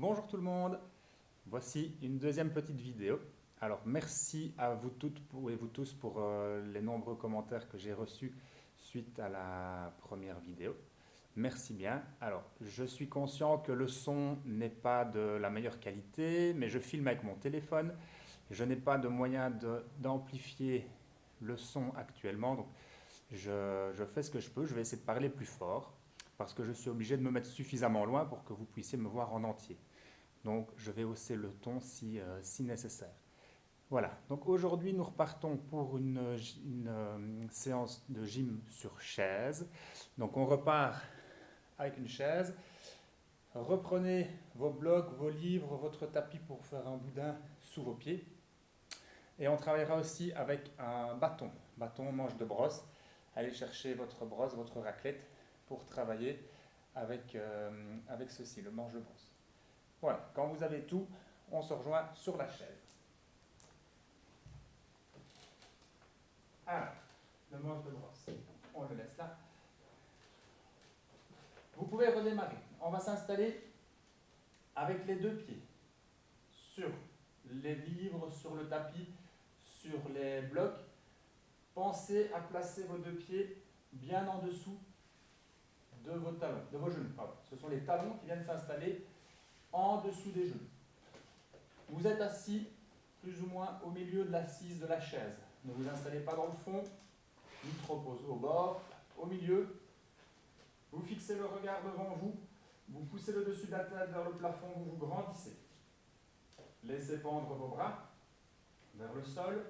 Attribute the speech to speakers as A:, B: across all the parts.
A: Bonjour tout le monde, voici une deuxième petite vidéo. Alors merci à vous toutes et vous tous pour les nombreux commentaires que j'ai reçus suite à la première vidéo. Merci bien. Alors je suis conscient que le son n'est pas de la meilleure qualité, mais je filme avec mon téléphone. Je n'ai pas de moyen d'amplifier le son actuellement, donc je fais ce que je peux. Je vais essayer de parler plus fort parce que je suis obligé de me mettre suffisamment loin pour que vous puissiez me voir en entier. Donc je vais hausser le ton si nécessaire. Voilà, donc aujourd'hui nous repartons pour une séance de gym sur chaise. Donc on repart avec une chaise. Reprenez vos blocs, vos livres, votre tapis pour faire un boudin sous vos pieds. Et on travaillera aussi avec un bâton manche de brosse. Allez chercher votre brosse, votre raclette pour travailler avec ceci, le manche de brosse. Voilà, quand vous avez tout, on se rejoint sur la chaise. Alors, le manche de brosse, on le laisse là. Vous pouvez redémarrer. On va s'installer avec les deux pieds sur les livres, sur le tapis, sur les blocs. Pensez à placer vos deux pieds bien en dessous de vos talons, de vos genoux. Pardon. Ce sont les talons qui viennent s'installer en dessous des genoux. Vous êtes assis plus ou moins au milieu de l'assise de la chaise. Ne vous installez pas dans le fond, ni trop au bord, au milieu. Vous fixez le regard devant vous, vous poussez le dessus de la tête vers le plafond, vous vous grandissez. Laissez pendre vos bras vers le sol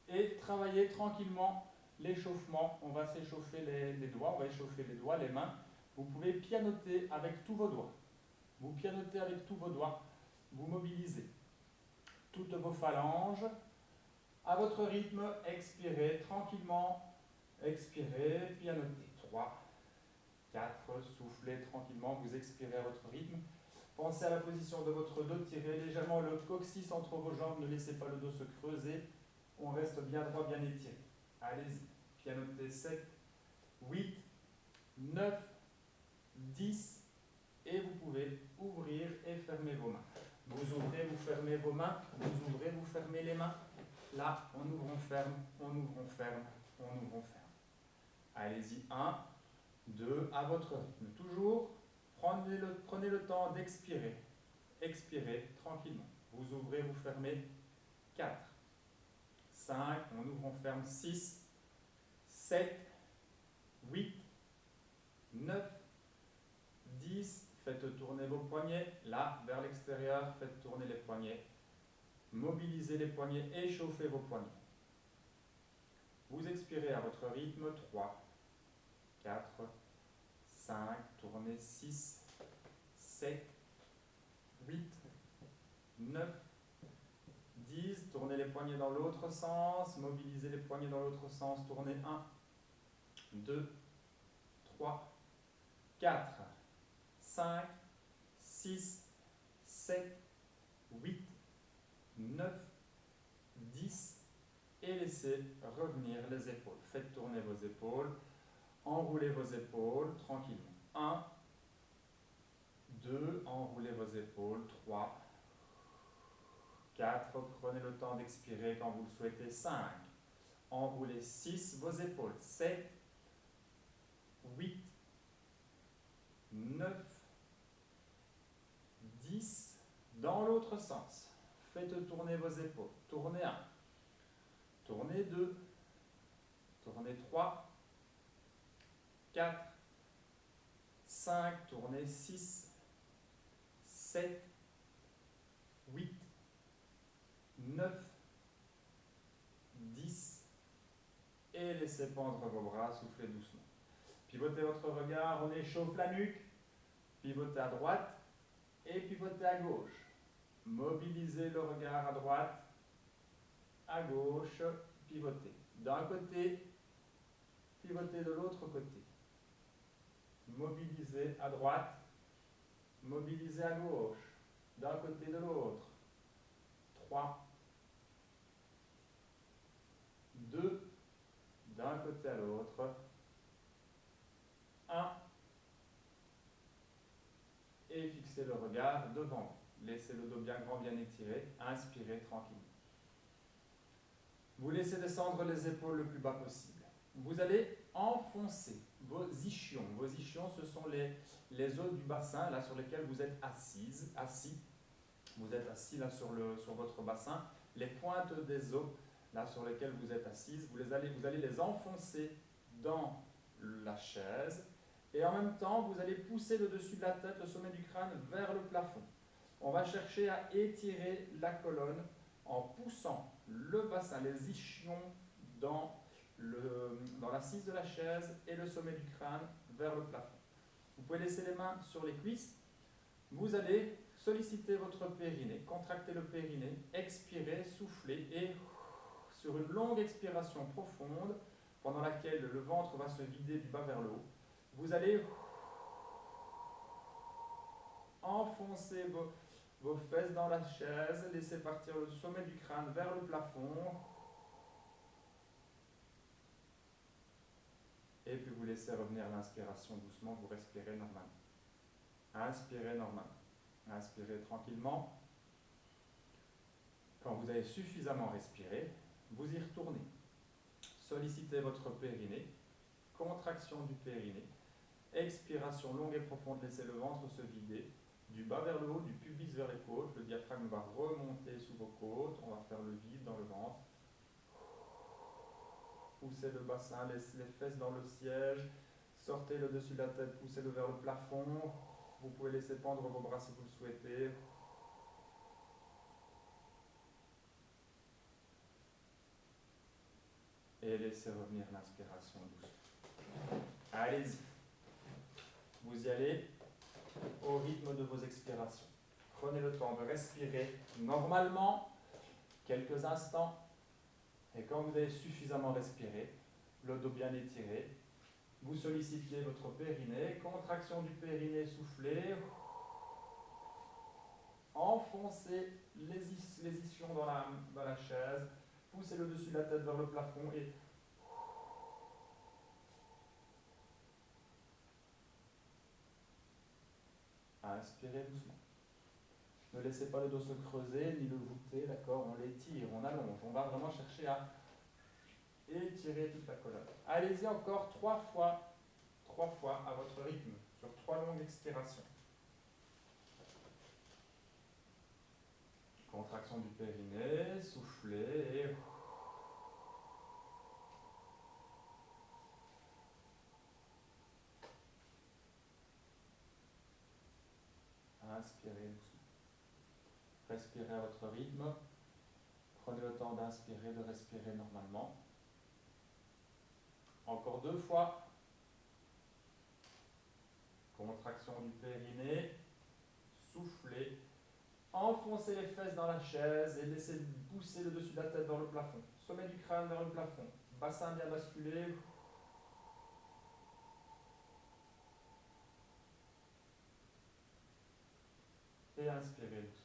A: et travaillez tranquillement l'échauffement. On va s'échauffer les doigts, on va échauffer les doigts, les mains. Vous pouvez pianoter avec tous vos doigts. Vous pianotez avec tous vos doigts, vous mobilisez toutes vos phalanges. À votre rythme, expirez tranquillement, expirez, pianotez. 3, 4, soufflez tranquillement, vous expirez à votre rythme. Pensez à la position de votre dos, tirez légèrement le coccyx entre vos jambes, ne laissez pas le dos se creuser. On reste bien droit, bien étiré. Allez-y, pianotez 7, 8, 9, 10, et vous pouvez ouvrir et fermer vos mains. Vous ouvrez, vous fermez vos mains, vous ouvrez, vous fermez les mains. Là, on ouvre, on ferme, on ouvre, on ferme, on ouvre, on ferme. Allez-y, 1, 2, à votre rythme. Toujours, prenez le temps d'expirer. Expirez tranquillement. Vous ouvrez, vous fermez. 4, 5, on ouvre, on ferme. 6, 7, 8, 9, 10. Faites tourner vos poignets. Là, vers l'extérieur, faites tourner les poignets. Mobilisez les poignets, échauffez vos poignets. Vous expirez à votre rythme. 3, 4, 5, tournez 6, 7, 8, 9, 10, tournez les poignets dans l'autre sens, mobilisez les poignets dans l'autre sens, tournez 1, 2, 3, 4, 5, 6, 7, 8, 9, 10, et laissez revenir les épaules. Faites tourner vos épaules, enroulez vos épaules tranquillement. 1, 2, enroulez vos épaules. 3, 4, prenez le temps d'expirer quand vous le souhaitez. 5, enroulez 6, vos épaules. 7, 8, 9, 10, dans l'autre sens. Faites tourner vos épaules. Tournez 1, tournez 2, tournez 3, 4, 5, tournez 6, 7, 8, 9, 10, et laissez pendre vos bras, soufflez doucement. Pivotez votre regard, on échauffe la nuque, pivotez à droite et pivotez à gauche. Mobilisez le regard à droite, à gauche, pivotez. D'un côté, pivotez de l'autre côté. Mobilisez à droite, mobilisez à gauche, d'un côté de l'autre. 3, 2, d'un côté à l'autre. 1, et fixez fixez le regard devant. Laissez le dos bien grand, bien étiré. Inspirez tranquillement. Vous laissez descendre les épaules le plus bas possible. Vous allez enfoncer vos ischions. Vos ischions, ce sont les os du bassin là, sur lesquels vous êtes assis. Vous êtes assis là sur votre bassin. Les pointes des os là sur lesquelles vous êtes assise, vous allez les enfoncer dans la chaise. Et en même temps, vous allez pousser le dessus de la tête, le sommet du crâne vers le plafond. On va chercher à étirer la colonne en poussant le bassin, les ischions dans l'assise de la chaise et le sommet du crâne vers le plafond. Vous pouvez laisser les mains sur les cuisses. Vous allez solliciter votre périnée, contracter le périnée, expirer, souffler et sur une longue expiration profonde pendant laquelle le ventre va se vider du bas vers le haut, vous allez enfoncer vos fesses dans la chaise, laisser partir le sommet du crâne vers le plafond. Et puis vous laissez revenir l'inspiration doucement, vous respirez normalement. Inspirez normalement. Inspirez tranquillement. Quand vous avez suffisamment respiré, vous y retournez. Sollicitez votre périnée, contraction du périnée, expiration longue et profonde, laissez le ventre se vider, du bas vers le haut, du pubis vers les côtes, le diaphragme va remonter sous vos côtes, on va faire le vide dans le ventre. Poussez le bassin, laissez les fesses dans le siège, sortez le dessus de la tête, poussez-le vers le plafond. Vous pouvez laisser pendre vos bras si vous le souhaitez. Et laissez revenir l'inspiration douce. Allez-y. Vous y allez au rythme de vos expirations. Prenez le temps de respirer normalement, quelques instants. Et quand vous avez suffisamment respiré, le dos bien étiré, vous sollicitez votre périnée, contraction du périnée, soufflez. Enfoncez les ischions dans la chaise, poussez le dessus de la tête vers le plafond et inspirez doucement. Ne laissez pas le dos se creuser ni le voûter, d'accord? On l'étire, on allonge. On va vraiment chercher à étirer toute la colonne. Allez-y encore 3 fois à votre rythme, sur 3 longues expirations. Contraction du périnée, soufflez et inspirez doucement. Respirez à votre rythme. Prenez le temps d'inspirer, de respirer normalement. Encore 2 fois. Contraction du périnée. Soufflez. Enfoncez les fesses dans la chaise et laissez pousser le dessus de la tête vers le plafond. Sommet du crâne vers le plafond. Bassin bien basculé. Et inspirez doucement.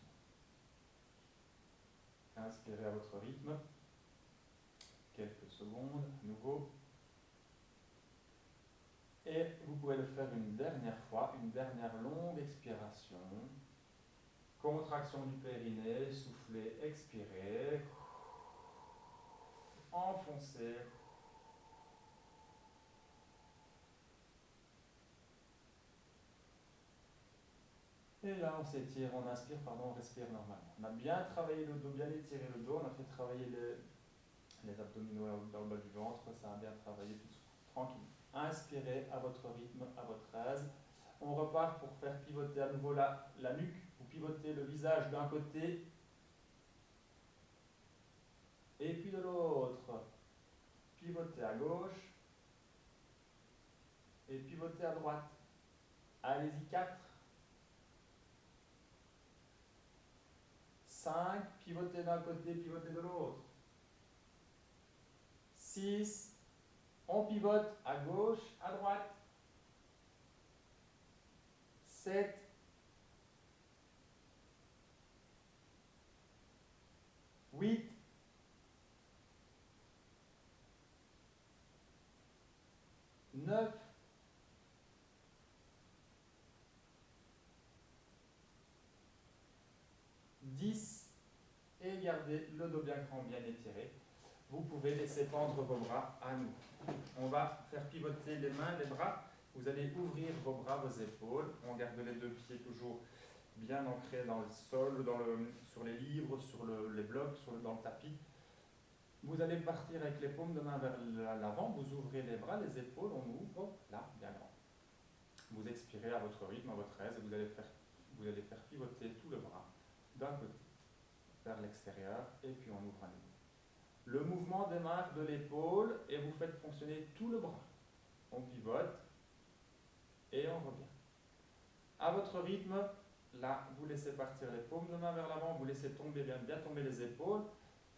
A: Inspirez à votre rythme. Quelques secondes, à nouveau. Et vous pouvez le faire une dernière fois, une dernière longue expiration. Contraction du périnée, soufflez, expirez. Enfoncez. Et là, on s'étire, on inspire, pardon, on respire normalement. On a bien travaillé le dos, bien étiré le dos, on a fait travailler les abdominaux dans le bas du ventre, ça a bien travaillé tout ça. Tranquille. Inspirez à votre rythme, à votre aise. On repart pour faire pivoter à nouveau la nuque. Vous pivotez le visage d'un côté et puis de l'autre. Pivotez à gauche et pivotez à droite. Allez-y, 4. 5, pivotez d'un côté, pivotez de l'autre. 6, on pivote à gauche, à droite. 7, 8, 9, 10 et gardez le dos bien grand, bien étiré. Vous pouvez laisser pendre vos bras à nous. On va faire pivoter les mains, les bras. Vous allez ouvrir vos bras, vos épaules. On garde les deux pieds toujours bien ancrés dans le sol, sur les livres, sur les blocs, dans le tapis. Vous allez partir avec les paumes de main vers l'avant. Vous ouvrez les bras, les épaules, on ouvre, là, bien grand. Vous expirez à votre rythme, à votre aise. Vous allez faire pivoter tout le bras d'un côté vers l'extérieur et puis on ouvre à nouveau. Le mouvement démarre de l'épaule et vous faites fonctionner tout le bras. On pivote et on revient. À votre rythme, là, vous laissez partir les paumes de main vers l'avant, vous laissez tomber bien tomber les épaules.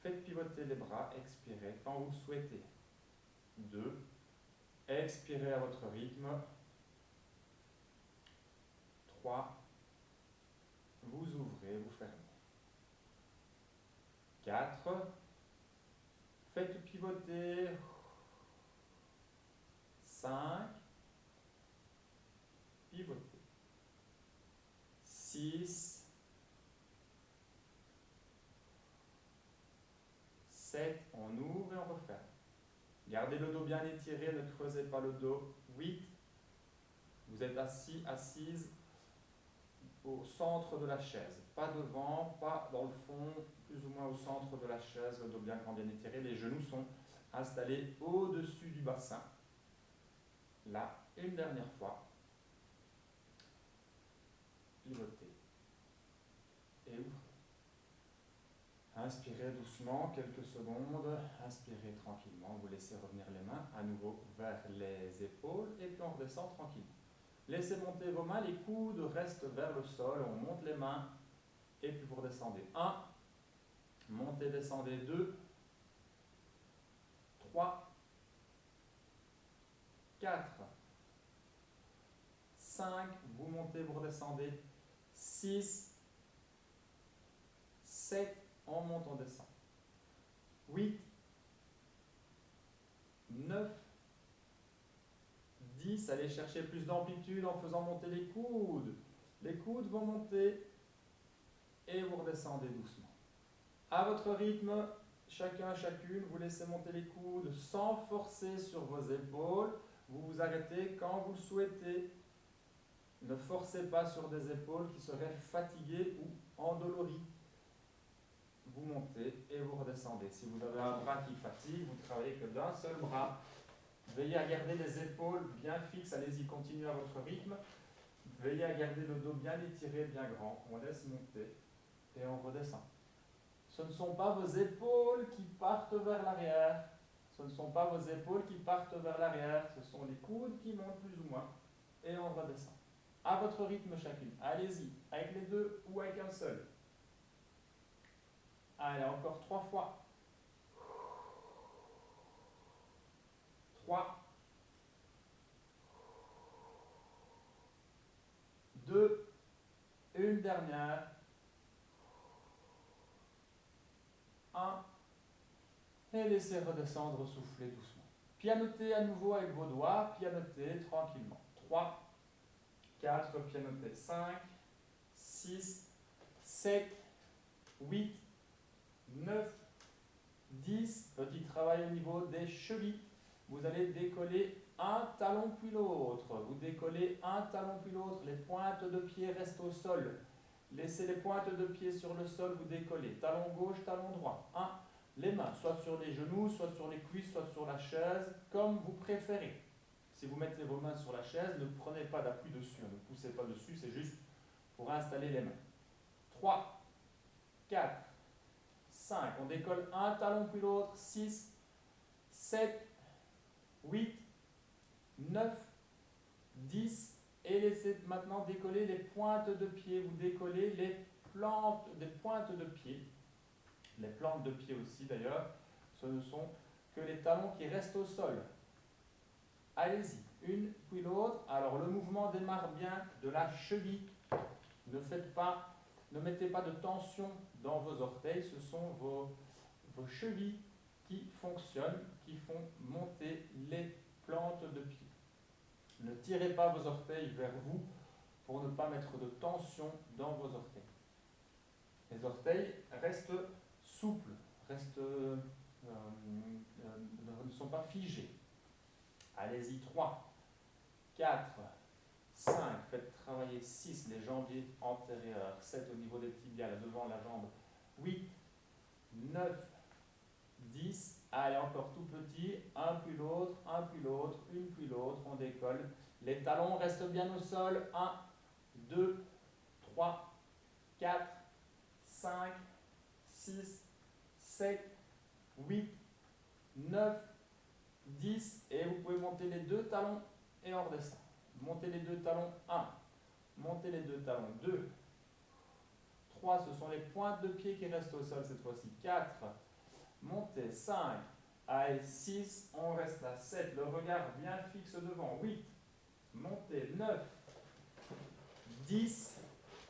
A: Faites pivoter les bras, expirez quand vous le souhaitez. 2. Expirez à votre rythme. 3. Vous ouvrez, vous fermez. 4. Faites pivoter. 5. Pivotez. 6. 7. On ouvre et on referme. Gardez le dos bien étiré, ne creusez pas le dos. 8. Vous êtes assis, assise au centre de la chaise. Pas devant, pas dans le fond, plus ou moins au centre de la chaise, le dos bien grand, bien étiré. Les genoux sont installés au-dessus du bassin. Là, une dernière fois. Pivotez. Et ouvrez. Inspirez doucement, quelques secondes. Inspirez tranquillement. Vous laissez revenir les mains à nouveau vers les épaules. Et puis on redescend tranquillement. Laissez monter vos mains, les coudes restent vers le sol, on monte les mains, et puis vous redescendez. 1, montez, descendez. 2, 3, 4, 5, vous montez, vous redescendez. 6, 7, on monte, on descend. 8, 9, 10, allez chercher plus d'amplitude en faisant monter les coudes. Les coudes vont monter et vous redescendez doucement. À votre rythme, chacun, chacune, vous laissez monter les coudes sans forcer sur vos épaules. Vous vous arrêtez quand vous le souhaitez. Ne forcez pas sur des épaules qui seraient fatiguées ou endolories. Vous montez et vous redescendez. Si vous avez un bras qui fatigue, vous travaillez que d'un seul bras. Veillez à garder les épaules bien fixes. Allez-y, continuez à votre rythme. Veillez à garder le dos bien étiré, bien grand. On laisse monter et on redescend. Ce ne sont pas vos épaules qui partent vers l'arrière. Ce ne sont pas vos épaules qui partent vers l'arrière. Ce sont les coudes qui montent plus ou moins. Et on redescend. À votre rythme chacune. Allez-y, avec les deux ou avec un seul. Allez, encore 3 fois. 3. 2. Une dernière. 1. Et laissez redescendre, souffler doucement. Pianotez à nouveau avec vos doigts, pianotez tranquillement. 3, 4, pianotez. 5, 6, 7, 8, 9, 10. Petit travail au niveau des chevilles. Vous allez décoller un talon puis l'autre. Vous décollez un talon puis l'autre. Les pointes de pied restent au sol. Laissez les pointes de pied sur le sol, vous décollez. Talon gauche, talon droit. 1. Les mains, soit sur les genoux, soit sur les cuisses, soit sur la chaise, comme vous préférez. Si vous mettez vos mains sur la chaise, ne prenez pas d'appui dessus, ne poussez pas dessus, c'est juste pour installer les mains. 3, 4, 5, on décolle un talon puis l'autre. 6, 7, 8, 9, 10, et laissez maintenant décoller les pointes de pied. Vous décollez les pointes de pied. Les plantes de pied aussi d'ailleurs, ce ne sont que les talons qui restent au sol. Allez-y, une puis l'autre. Alors le mouvement démarre bien de la cheville. Ne mettez pas de tension dans vos orteils, ce sont vos chevilles qui fonctionnent, qui font monter les plantes de pied. Ne tirez pas vos orteils vers vous pour ne pas mettre de tension dans vos orteils. Les orteils restent souples, ne sont pas figés. Allez-y, 3, 4, 5, faites travailler 6, les jambiers antérieurs, 7 au niveau des tibiales, devant la jambe, 8, 9, 10, allez encore tout petit, un puis l'autre, une puis l'autre, on décolle. Les talons restent bien au sol, 1, 2, 3, 4, 5, 6, 7, 8, 9, 10, et vous pouvez monter les deux talons et on redescend. Montez les deux talons, 1, montez les deux talons, 2, 3, ce sont les pointes de pied qui restent au sol cette fois-ci, 4, montez, 5, allez, 6, on reste là, 7, le regard bien fixe devant, 8, montez, 9, 10,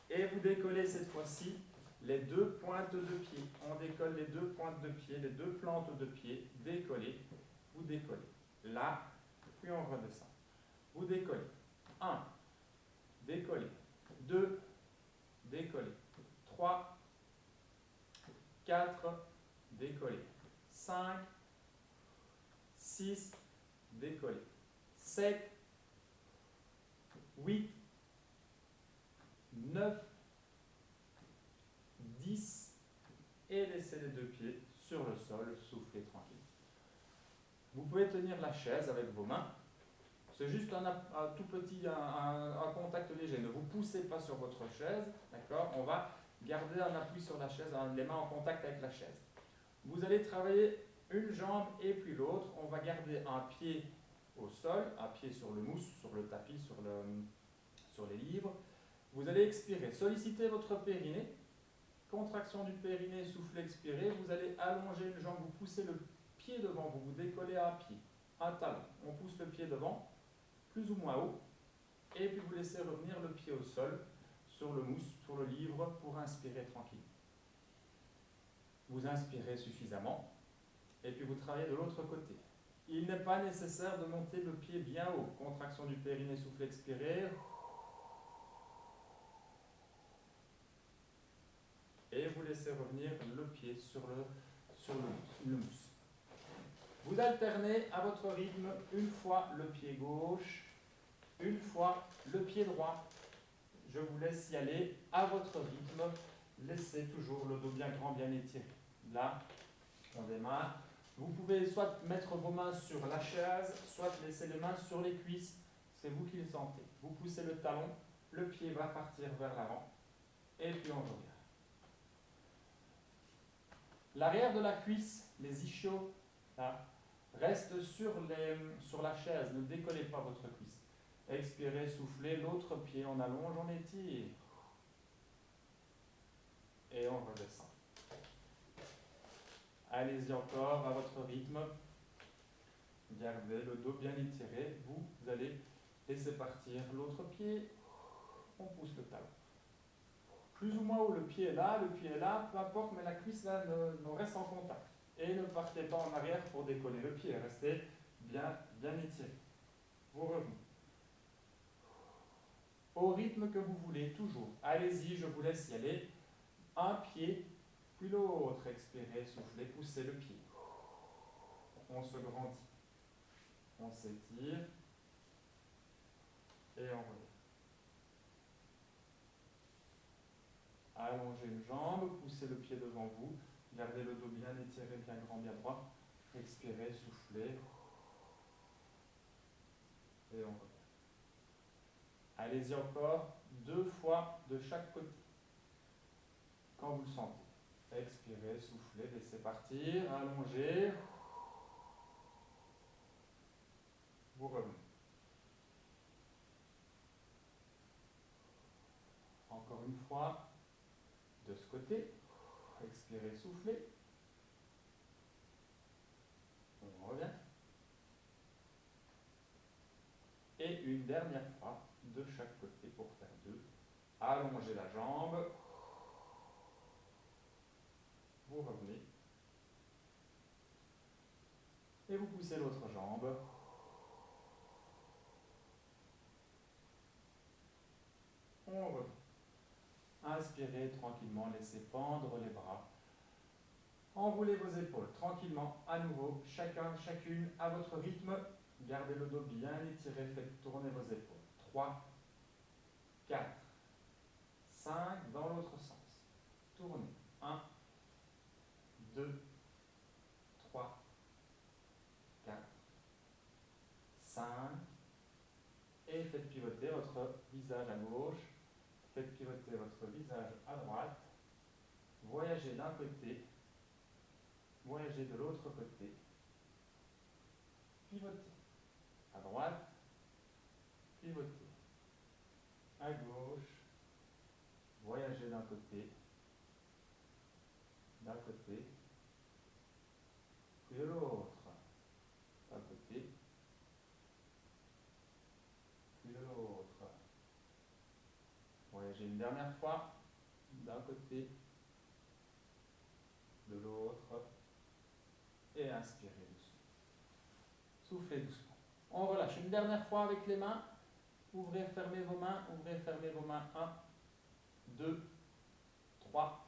A: et vous décollez cette fois-ci les deux pointes de pied. On décolle les deux pointes de pied, les deux plantes de pied, décollez, vous décollez. Là, puis on redescend. Vous décollez. 1, décollez. 2, décollez. 3, 4, décollez. 5, 6, décollez. 7, 8, 9, 10, et laissez les deux pieds sur le sol, soufflez tranquille. Vous pouvez tenir la chaise avec vos mains. C'est juste un tout petit un contact léger. Ne vous poussez pas sur votre chaise, d'accord? On va garder un appui sur la chaise, les mains en contact avec la chaise. Vous allez travailler une jambe et puis l'autre. On va garder un pied au sol, un pied sur le mousse, sur le tapis, sur les livres. Vous allez expirer. Sollicitez votre périnée. Contraction du périnée, soufflez, expirez. Vous allez allonger une jambe, vous poussez le pied devant, vous décollez un pied, un talon. On pousse le pied devant, plus ou moins haut, et puis vous laissez revenir le pied au sol, sur le mousse, sur le livre, pour inspirer tranquille. Vous inspirez suffisamment, et puis vous travaillez de l'autre côté. Il n'est pas nécessaire de monter le pied bien haut. Contraction du périnée, soufflez, expirez. Et vous laissez revenir le pied sur le mousse. Vous alternez à votre rythme une fois le pied gauche, une fois le pied droit. Je vous laisse y aller à votre rythme. Laissez toujours le dos bien grand, bien étiré. Là, on démarre. Vous pouvez soit mettre vos mains sur la chaise, soit laisser les mains sur les cuisses. C'est vous qui le sentez. Vous poussez le talon, le pied va partir vers l'avant. Et puis on revient. L'arrière de la cuisse, les ischios, là, reste sur la chaise. Ne décollez pas votre cuisse. Expirez, soufflez, l'autre pied, on allonge, on étire. Et on redescend. Allez-y encore à votre rythme. Gardez le dos bien étiré. Vous allez laisser partir l'autre pied. On pousse le talon. Plus ou moins où le pied est là, peu importe, mais la cuisse là reste en contact. Et ne partez pas en arrière pour décoller le pied. Restez bien étiré. Vous revenez. Au rythme que vous voulez, toujours. Allez-y, je vous laisse y aller. Un pied, puis l'autre. Expirez, soufflez, poussez le pied. On se grandit. On s'étire. Et on revient. Allongez une jambe, poussez le pied devant vous. Gardez le dos bien étiré, bien grand, bien droit. Expirez, soufflez. Et on revient. Allez-y encore, 2 fois de chaque côté. Quand vous le sentez. Expirez, soufflez, laissez partir, allongez. Vous revenez. Encore une fois, de ce côté. Expirez, soufflez. On revient. Et une dernière fois, de chaque côté pour faire 2. Allongez la jambe. Vous revenez. Et vous poussez l'autre jambe. On revient. Inspirez tranquillement, laissez pendre les bras. Enroulez vos épaules tranquillement, à nouveau, chacun, chacune à votre rythme. Gardez le dos bien étiré, faites tourner vos épaules. 3, 4, 5, dans l'autre sens. Tournez. 1, 2, 3, 4, 5. Et faites pivoter votre visage à gauche. Faites pivoter votre visage à droite. Voyagez d'un côté. Voyagez de l'autre côté. Pivotez. À droite. Pivotez. À gauche. Voyagez d'un côté. D'un côté. Puis de l'autre. D'un côté. Puis de l'autre. Voyagez une dernière fois. D'un côté. De l'autre. Et inspirez doucement. Soufflez doucement. On relâche une dernière fois avec les mains. Ouvrez, fermez vos mains. Ouvrez, fermez vos mains. 1, 2, 3,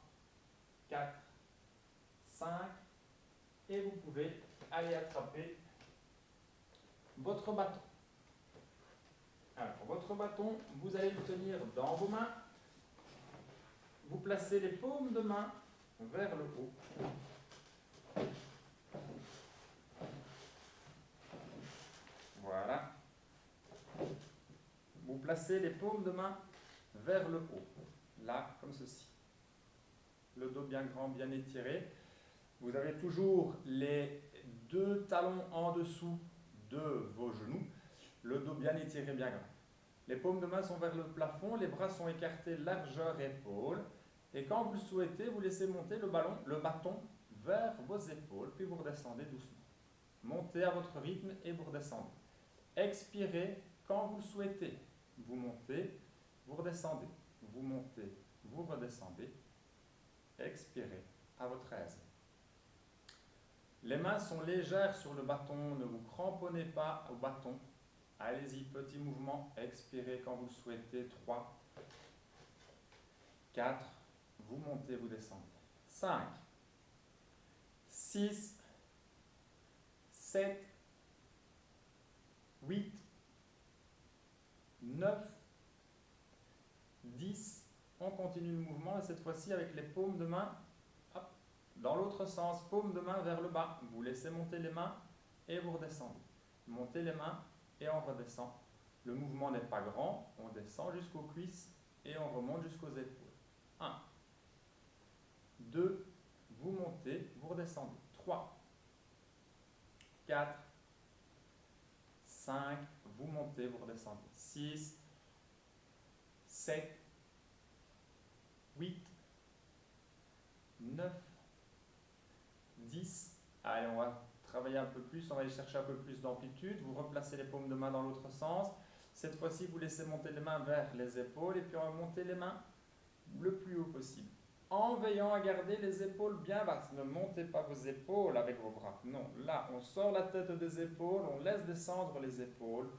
A: 4, 5. Et vous pouvez aller attraper votre bâton. Alors, votre bâton, vous allez le tenir dans vos mains. Vous placez les paumes de main vers le haut. Voilà. Vous placez les paumes de main vers le haut. Là, comme ceci. Le dos bien grand, bien étiré. Vous avez toujours les deux talons en dessous de vos genoux. Le dos bien étiré, bien grand. Les paumes de main sont vers le plafond, les bras sont écartés largeur épaule. Et quand vous le souhaitez, vous laissez monter le bâton vers vos épaules, puis vous redescendez doucement. Montez à votre rythme et vous redescendez. Expirez quand vous le souhaitez. Vous montez, vous redescendez. Vous montez, vous redescendez. Expirez à votre aise. Les mains sont légères sur le bâton, ne vous cramponnez pas au bâton. Allez-y, petit mouvement, expirez quand vous le souhaitez. 3, 4, vous montez, vous descendez. 5, 6, 7, 8, 9, 10. On continue le mouvement et cette fois-ci avec les paumes de main, hop, dans l'autre sens, paume de main vers le bas. Vous laissez monter les mains et vous redescendez. Montez les mains et on redescend. Le mouvement n'est pas grand, on descend jusqu'aux cuisses et on remonte jusqu'aux épaules. 1, 2, vous montez, vous redescendez. 3, 4, 5, vous montez, vous redescendez. 6, 7, 8, 9, 10. Allez, on va travailler un peu plus, on va aller chercher un peu plus d'amplitude. Vous replacez les paumes de main dans l'autre sens. Cette fois-ci, vous laissez monter les mains vers les épaules et puis on va monter les mains le plus haut possible. En veillant à garder les épaules bien basses. Ne montez pas vos épaules avec vos bras. Non, là, on sort la tête des épaules, on laisse descendre les épaules.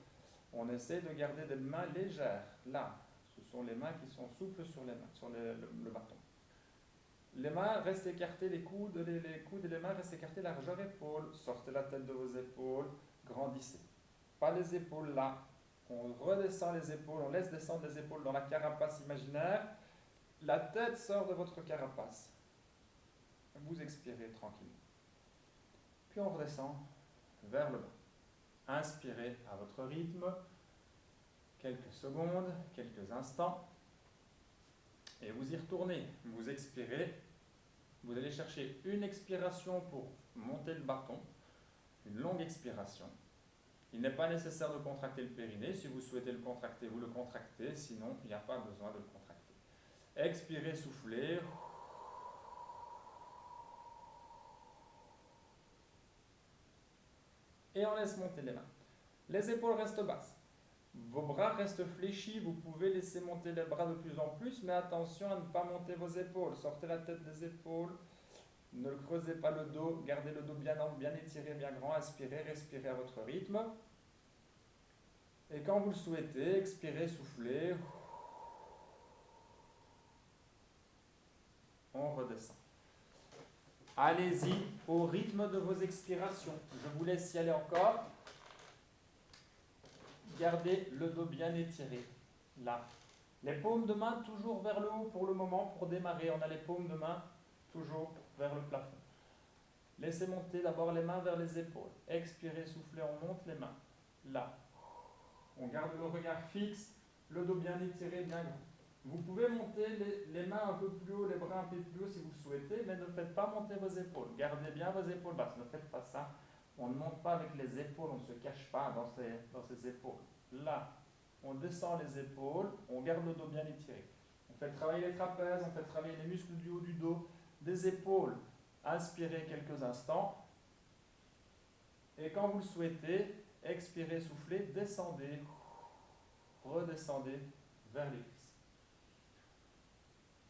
A: On essaie de garder des mains légères. Là, ce sont les mains qui sont souples sur le bâton. Les mains restent écartées, les coudes et les mains restent écartées, largeur épaule. Sortez la tête de vos épaules, grandissez. Pas les épaules là. On redescend les épaules, on laisse descendre les épaules dans la carapace imaginaire. La tête sort de votre carapace. Vous expirez tranquillement. Puis on redescend vers le bas. Inspirez à votre rythme, quelques secondes, quelques instants. Et vous y retournez. Vous expirez. Vous allez chercher une expiration pour monter le bâton. Une longue expiration. Il n'est pas nécessaire de contracter le périnée. Si vous souhaitez le contracter, vous le contractez. Sinon, il n'y a pas besoin de le contracter. Expirez, soufflez. Et on laisse monter les mains. Les épaules restent basses. Vos bras restent fléchis. Vous pouvez laisser monter les bras de plus en plus, mais attention à ne pas monter vos épaules. Sortez la tête des épaules. Ne creusez pas le dos. Gardez le dos bien étiré, bien grand. Inspirez, respirez à votre rythme. Et quand vous le souhaitez, expirez, soufflez. on redescend. Allez-y au rythme de vos expirations. Je vous laisse y aller encore. Gardez le dos bien étiré. Là. Les paumes de main toujours vers le haut pour le moment. Pour démarrer, on a les paumes de main toujours vers le plafond. Laissez monter d'abord les mains vers les épaules. Expirez, soufflez, on monte les mains. Là. On garde le regard fixe, le dos bien étiré, bien grand. Vous pouvez monter les mains un peu plus haut, les bras un peu plus haut si vous le souhaitez, mais ne faites pas monter vos épaules. Gardez bien vos épaules basses, ne faites pas ça. On ne monte pas avec les épaules, on ne se cache pas dans ses épaules. Là, on descend les épaules, on garde le dos bien étiré. On fait travailler les trapèzes, on fait travailler les muscles du haut du dos, des épaules. Inspirez quelques instants. Et quand vous le souhaitez, expirez, soufflez, descendez, redescendez vers les cuisses.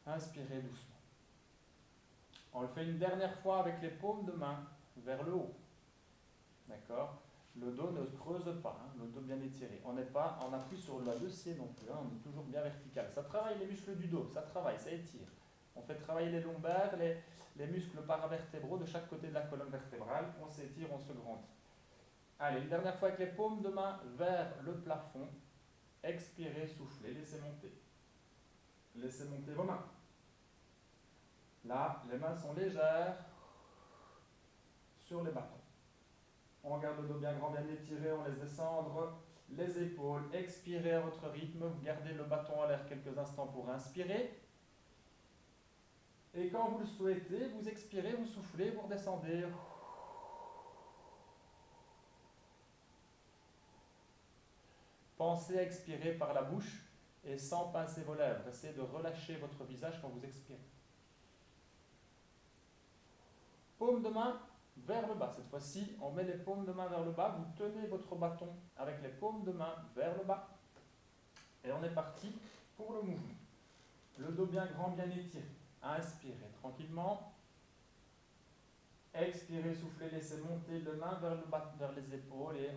A: Inspirez doucement. On le fait une dernière fois avec les paumes de main vers le haut. D'accord? Le dos ne creuse pas, hein, le dos bien étiré. On appuie sur le dossier non plus, hein, on est toujours bien vertical. Ça travaille les muscles du dos, ça travaille, ça étire. On fait travailler les lombaires, les muscles paravertébraux de chaque côté de la colonne vertébrale. On s'étire, on se grandit. Allez, une dernière fois avec les paumes de main vers le plafond. Expirez, soufflez, laissez monter. Laissez monter vos mains. Là, les mains sont légères sur les bâtons. On garde le dos bien grand, bien étiré, on laisse descendre les épaules. Expirez à votre rythme, vous gardez le bâton en l'air quelques instants pour inspirer. Et quand vous le souhaitez, vous expirez, vous soufflez, vous redescendez. Pensez à expirer par la bouche et sans pincer vos lèvres. Essayez de relâcher votre visage quand vous expirez. Paume de main vers le bas. Cette fois-ci, on met les paumes de main vers le bas. Vous tenez votre bâton avec les paumes de main vers le bas. Et on est parti pour le mouvement. Le dos bien grand, bien étiré. Inspirez tranquillement. Expirez, soufflez, laissez monter les mains vers le bas, vers les épaules et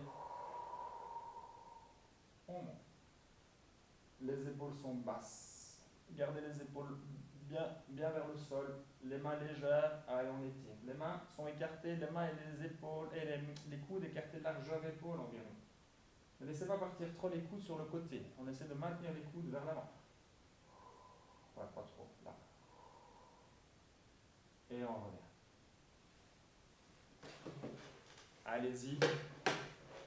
A: on monte. Les épaules sont basses. Gardez les épaules bien vers le sol. Les mains légères. Allez, on étire. Les mains sont écartées, les mains et les épaules et les coudes écartés largeur épaule environ. Ne laissez pas partir trop les coudes sur le côté. On essaie de maintenir les coudes vers l'avant. Ouais, pas trop. Là. Et on revient. Allez-y.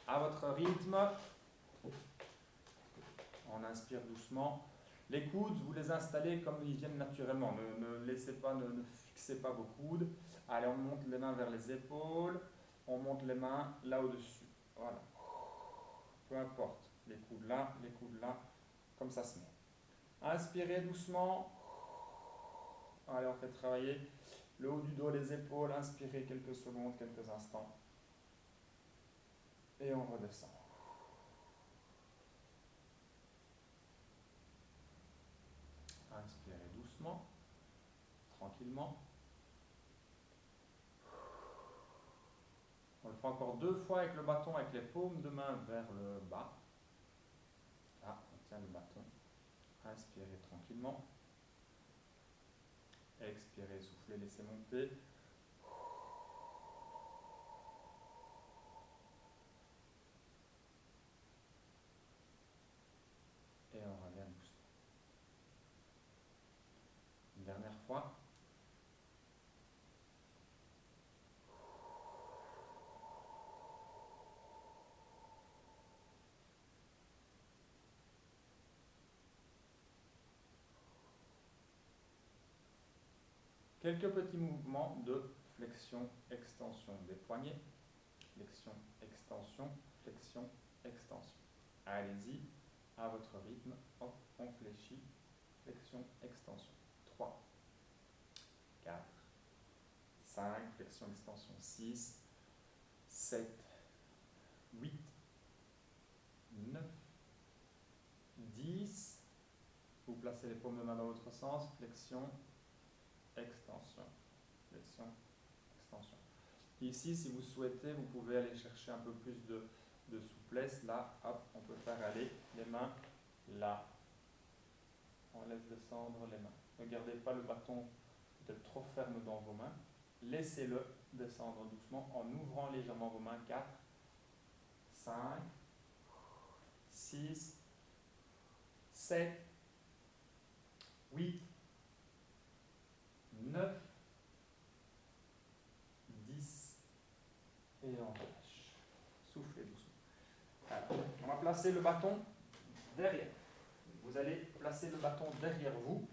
A: À votre rythme. On inspire doucement. Les coudes, vous les installez comme ils viennent naturellement. Ne fixez pas vos coudes. Allez, on monte les mains vers les épaules. On monte les mains là au-dessus. Voilà. Peu importe. Les coudes là, comme ça se met. Inspirez doucement. Allez, on fait travailler le haut du dos, les épaules. Inspirez quelques secondes, quelques instants. Et on redescend. Inspirez doucement, tranquillement. On le fait encore 2 fois avec le bâton, avec les paumes de main vers le bas. Là, on tient le bâton. Inspirez tranquillement. Expirez, soufflez, laissez monter. Et on revient doucement. Une dernière fois. Quelques petits mouvements de flexion, extension des poignets. Flexion, extension, flexion, extension. Allez-y, à votre rythme. Hop, on fléchit. Flexion, extension. 3, 4, 5, flexion, extension. 6, 7, 8, 9, 10. Vous placez les paumes de main dans l'autre sens. Flexion, extension. Flexion, extension. Ici, si vous souhaitez, vous pouvez aller chercher un peu plus de souplesse. Là, hop, on peut faire aller les mains là. On laisse descendre les mains. Ne gardez pas le bâton d'être trop ferme dans vos mains. Laissez-le descendre doucement en ouvrant légèrement vos mains. 4, 5, 6, 7, 8, 9, 10 et on relâche. Soufflez doucement. Alors, on va placer le bâton derrière. Vous allez placer le bâton derrière vous.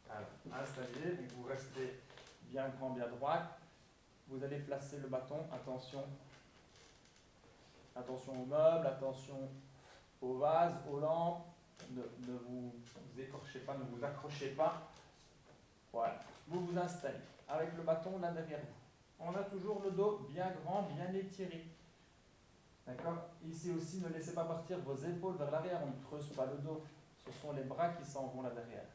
A: Alors, installez, donc vous restez bien grand, bien droit. Vous allez placer le bâton, attention, attention aux meubles, attention aux vases, aux lampes. Ne vous écorchez pas, ne vous accrochez pas. Voilà, vous vous installez avec le bâton là derrière vous. On a toujours le dos bien grand, bien étiré. D'accord? Ici aussi, ne laissez pas partir vos épaules vers l'arrière, on ne creuse pas le dos. Ce sont les bras qui s'en vont là derrière.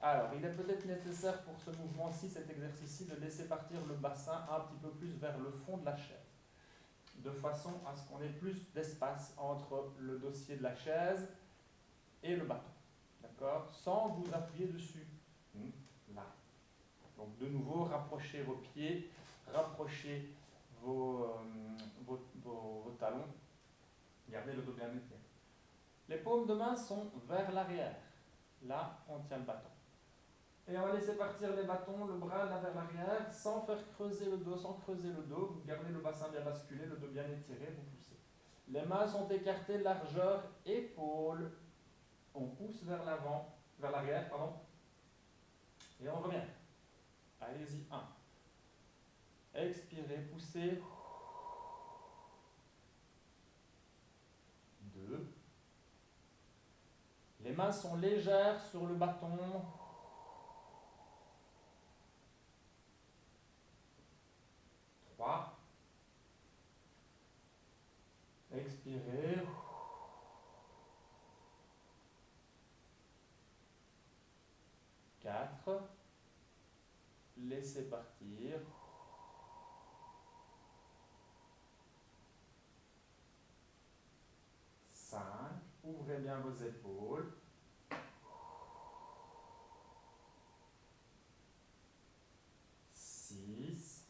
A: Alors, il est peut-être nécessaire pour ce mouvement-ci, cet exercice-ci, de laisser partir le bassin un petit peu plus vers le fond de la chaise, de façon à ce qu'on ait plus d'espace entre le dossier de la chaise et le bâton. D'accord? Sans vous appuyer dessus. Là. Donc, de nouveau, rapprochez vos pieds, rapprochez vos talons. Gardez le dos bien étiré. Les paumes de main sont vers l'arrière. Là, on tient le bâton. Et on va laisser partir les bâtons, le bras là vers l'arrière, sans faire creuser le dos, sans creuser le dos. Vous gardez le bassin bien basculé, le dos bien étiré, vous poussez. Les mains sont écartées, largeur, épaules. On pousse vers l'avant, vers l'arrière, pardon. Et on revient. Allez-y, 1. Expirez, poussez. 2. Les mains sont légères sur le bâton. 3. Expirez. 4. Laissez partir. 5. Ouvrez bien vos épaules. 6.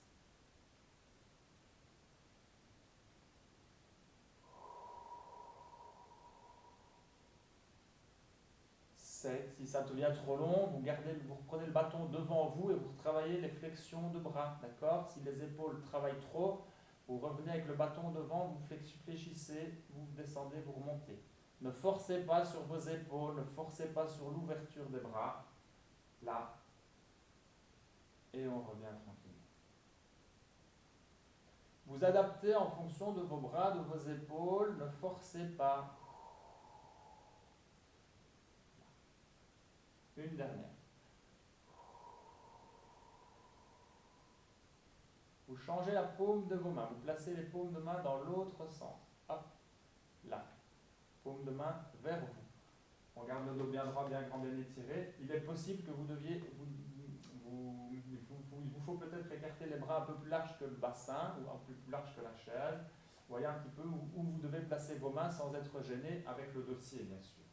A: 7. Si ça devient trop long, vous reprenez le bâton devant vous et vous travaillez les flexions de bras. D'accord? Si les épaules travaillent trop, vous revenez avec le bâton devant, vous fléchissez, vous descendez, vous remontez. Ne forcez pas sur vos épaules, ne forcez pas sur l'ouverture des bras. Là. Et on revient tranquillement. Vous adaptez en fonction de vos bras, de vos épaules, ne forcez pas. Une dernière. Vous changez la paume de vos mains. Vous placez les paumes de main dans l'autre sens. Hop, là. Paume de main vers vous. On garde le dos bien droit, bien grand, bien étiré. Il est possible que il vous faut peut-être écarter les bras un peu plus larges que le bassin ou un peu plus large que la chaise. Vous voyez un petit peu où vous devez placer vos mains sans être gêné avec le dossier, bien sûr.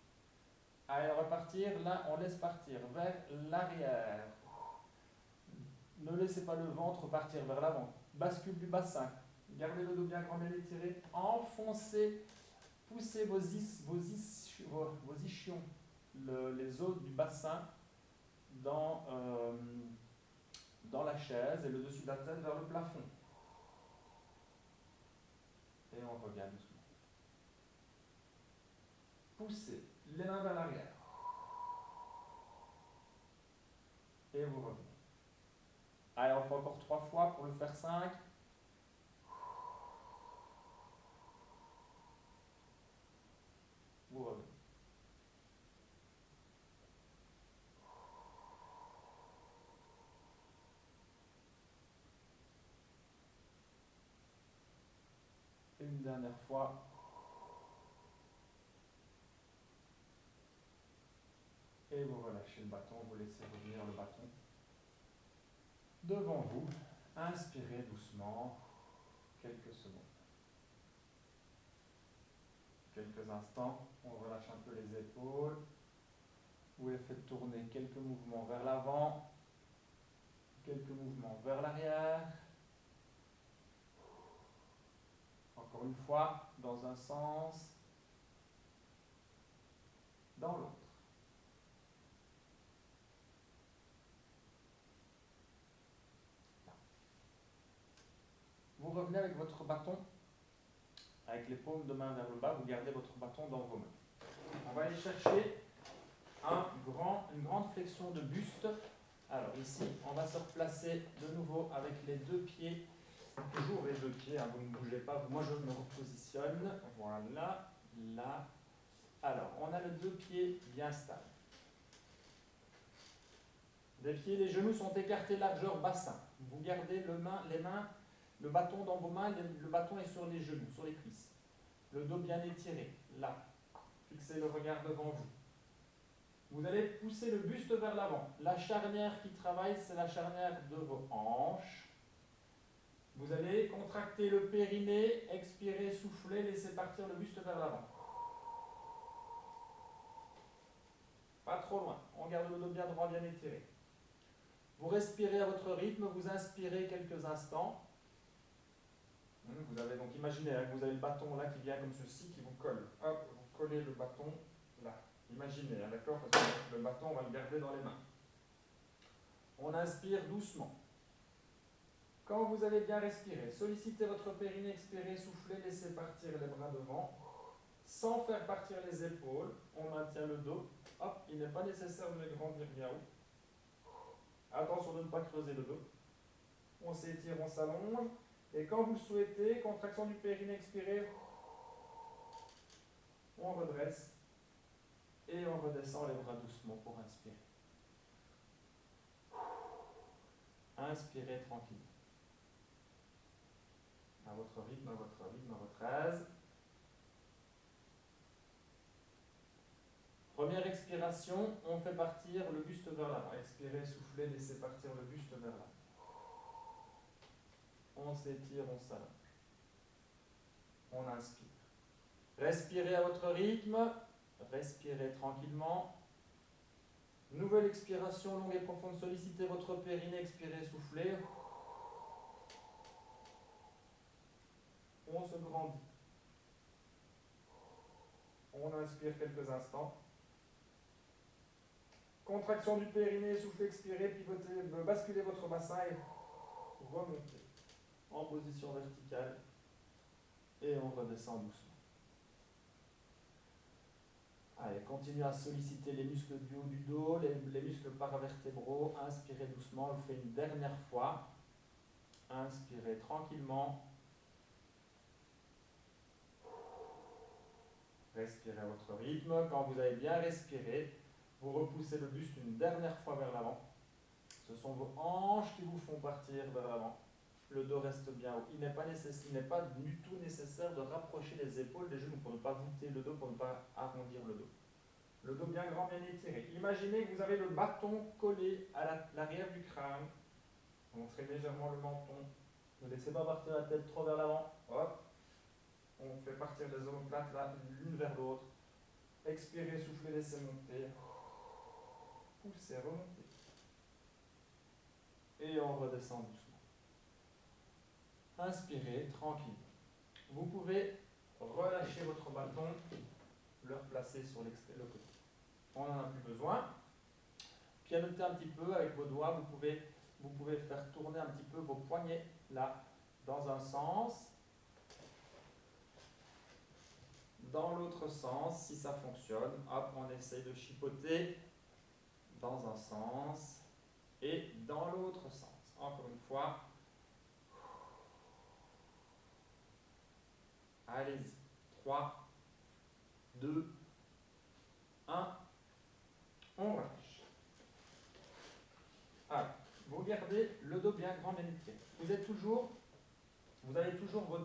A: Allez, repartir. Là, on laisse partir vers l'arrière. Ne laissez pas le ventre partir vers l'avant. Bascule du bassin. Gardez le dos bien grand, bien étiré. Enfoncez, poussez vos ischions, les os du bassin dans la chaise et le dessus de la tête vers le plafond. Et on revient doucement. Poussez les mains vers l'arrière. Et vous revenez. Allez, on fait encore 3 fois pour le faire 5. Vous revenez. Une dernière fois. Et vous relâchez le bâton, vous laissez revenir le bâton devant vous. Inspirez doucement, quelques secondes. Quelques instants, on relâche un peu les épaules. Vous les faites tourner quelques mouvements vers l'avant. vers l'arrière. Encore une fois, dans un sens, dans l'autre. Vous revenez avec votre bâton, avec les paumes de main vers le bas, vous gardez votre bâton dans vos mains. On va aller chercher une grande flexion de buste. Alors ici, on va se replacer de nouveau avec les deux pieds, toujours les deux pieds, hein, vous ne bougez pas, moi je me repositionne, voilà, là. Alors, on a les deux pieds bien stables. Les pieds, les genoux sont écartés largeur bassin. Vous gardez les mains, le bâton dans vos mains, le bâton est sur les genoux, sur les cuisses. Le dos bien étiré, là. Fixez le regard devant vous. Vous allez pousser le buste vers l'avant. La charnière qui travaille, c'est la charnière de vos hanches. Vous allez contracter le périnée, expirer, souffler, laisser partir le buste vers l'avant. Pas trop loin. On garde le dos bien droit, bien étiré. Vous respirez à votre rythme, vous inspirez quelques instants. Vous avez donc imaginez que vous avez le bâton là qui vient comme ceci, qui vous colle. Hop, vous collez le bâton là. Imaginez, d'accord? Parce que le bâton, on va le garder dans les mains. On inspire doucement. Quand vous avez bien respiré, sollicitez votre périnée, expirez, soufflez, laissez partir les bras devant. Sans faire partir les épaules, on maintient le dos. Hop, il n'est pas nécessaire de les grandir bien haut. Attention de ne pas creuser le dos. On s'étire, on s'allonge. Et quand vous le souhaitez, contraction du périnée, expirez. On redresse. Et on redescend les bras doucement pour inspirer. Inspirez tranquille. À votre rythme, à votre rythme, à votre aise. Première expiration, on fait partir le buste vers l'avant. Expirez, soufflez, laissez partir le buste vers l'avant. On s'étire, on s'allonge. On inspire. Respirez à votre rythme. Respirez tranquillement. Nouvelle expiration longue et profonde. Sollicitez votre périnée. Expirez, soufflez. On se grandit. On inspire quelques instants. Contraction du périnée, soufflez, expirez, pivotez, basculez votre bassin et remontez en position verticale. Et on redescend doucement. Allez, continuez à solliciter les muscles du haut du dos, les muscles paravertébraux. Inspirez doucement, on le fait une dernière fois. Inspirez tranquillement. Respirez à votre rythme. Quand vous avez bien respiré, vous repoussez le buste une dernière fois vers l'avant. Ce sont vos hanches qui vous font partir vers l'avant. Le dos reste bien haut. Il n'est pas du tout nécessaire de rapprocher les épaules des genoux pour ne pas voûter le dos, pour ne pas arrondir le dos. Le dos bien grand, bien étiré. Imaginez que vous avez le bâton collé à l'arrière du crâne. Montrez légèrement le menton. Ne laissez pas partir la tête trop vers l'avant. Hop. On fait partir les omoplates là, l'une vers l'autre. Expirez, soufflez, laissez monter. Poussez, remontez. Et on redescend doucement. Inspirez, tranquille. Vous pouvez relâcher votre bâton, le replacer sur le côté. On n'en a plus besoin. Pianotez un petit peu avec vos doigts. Vous pouvez faire tourner un petit peu vos poignets là, dans un sens. Dans l'autre sens, si ça fonctionne, hop, on essaye de chipoter dans un sens et dans l'autre sens. Encore une fois. Allez-y. 3, 2, 1. On relâche. Alors, vous gardez le dos bien grand, bien étiré. Vous avez toujours vos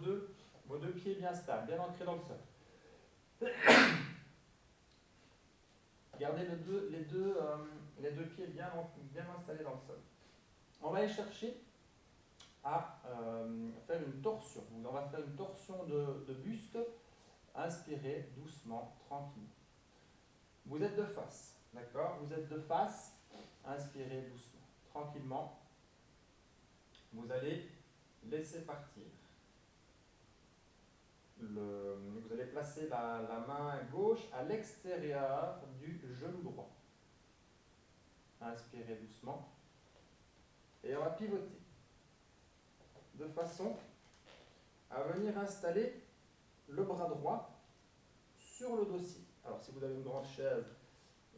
A: deux pieds bien stables, bien ancrés dans le sol. Gardez les deux pieds bien installés dans le sol. On va aller chercher à faire une torsion. On va faire une torsion de buste. Inspirez doucement, tranquillement. Vous êtes de face, d'accord? Vous êtes de face. Inspirez doucement, tranquillement. vous allez laisser partir. Vous allez placer la main gauche à l'extérieur du genou droit. Inspirez doucement. Et on va pivoter. De façon à venir installer le bras droit sur le dossier. Alors si vous avez une grande chaise,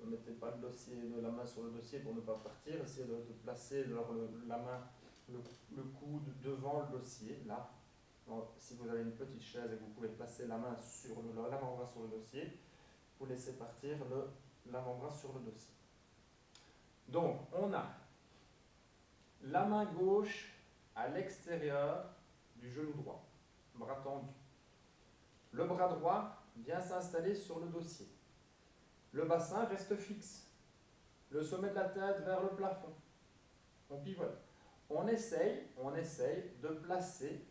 A: ne mettez pas le dossier de la main sur le dossier pour ne pas partir. Essayez de placer la main, le coude devant le dossier, là. Donc, si vous avez une petite chaise et que vous pouvez placer la main sur l'avant-bras sur le dossier, vous laissez partir l'avant-bras sur le dossier. Donc, on a la main gauche à l'extérieur du genou droit, bras tendu. Le bras droit vient s'installer sur le dossier. Le bassin reste fixe. Le sommet de la tête vers le plafond. On pivote. On essaye de placer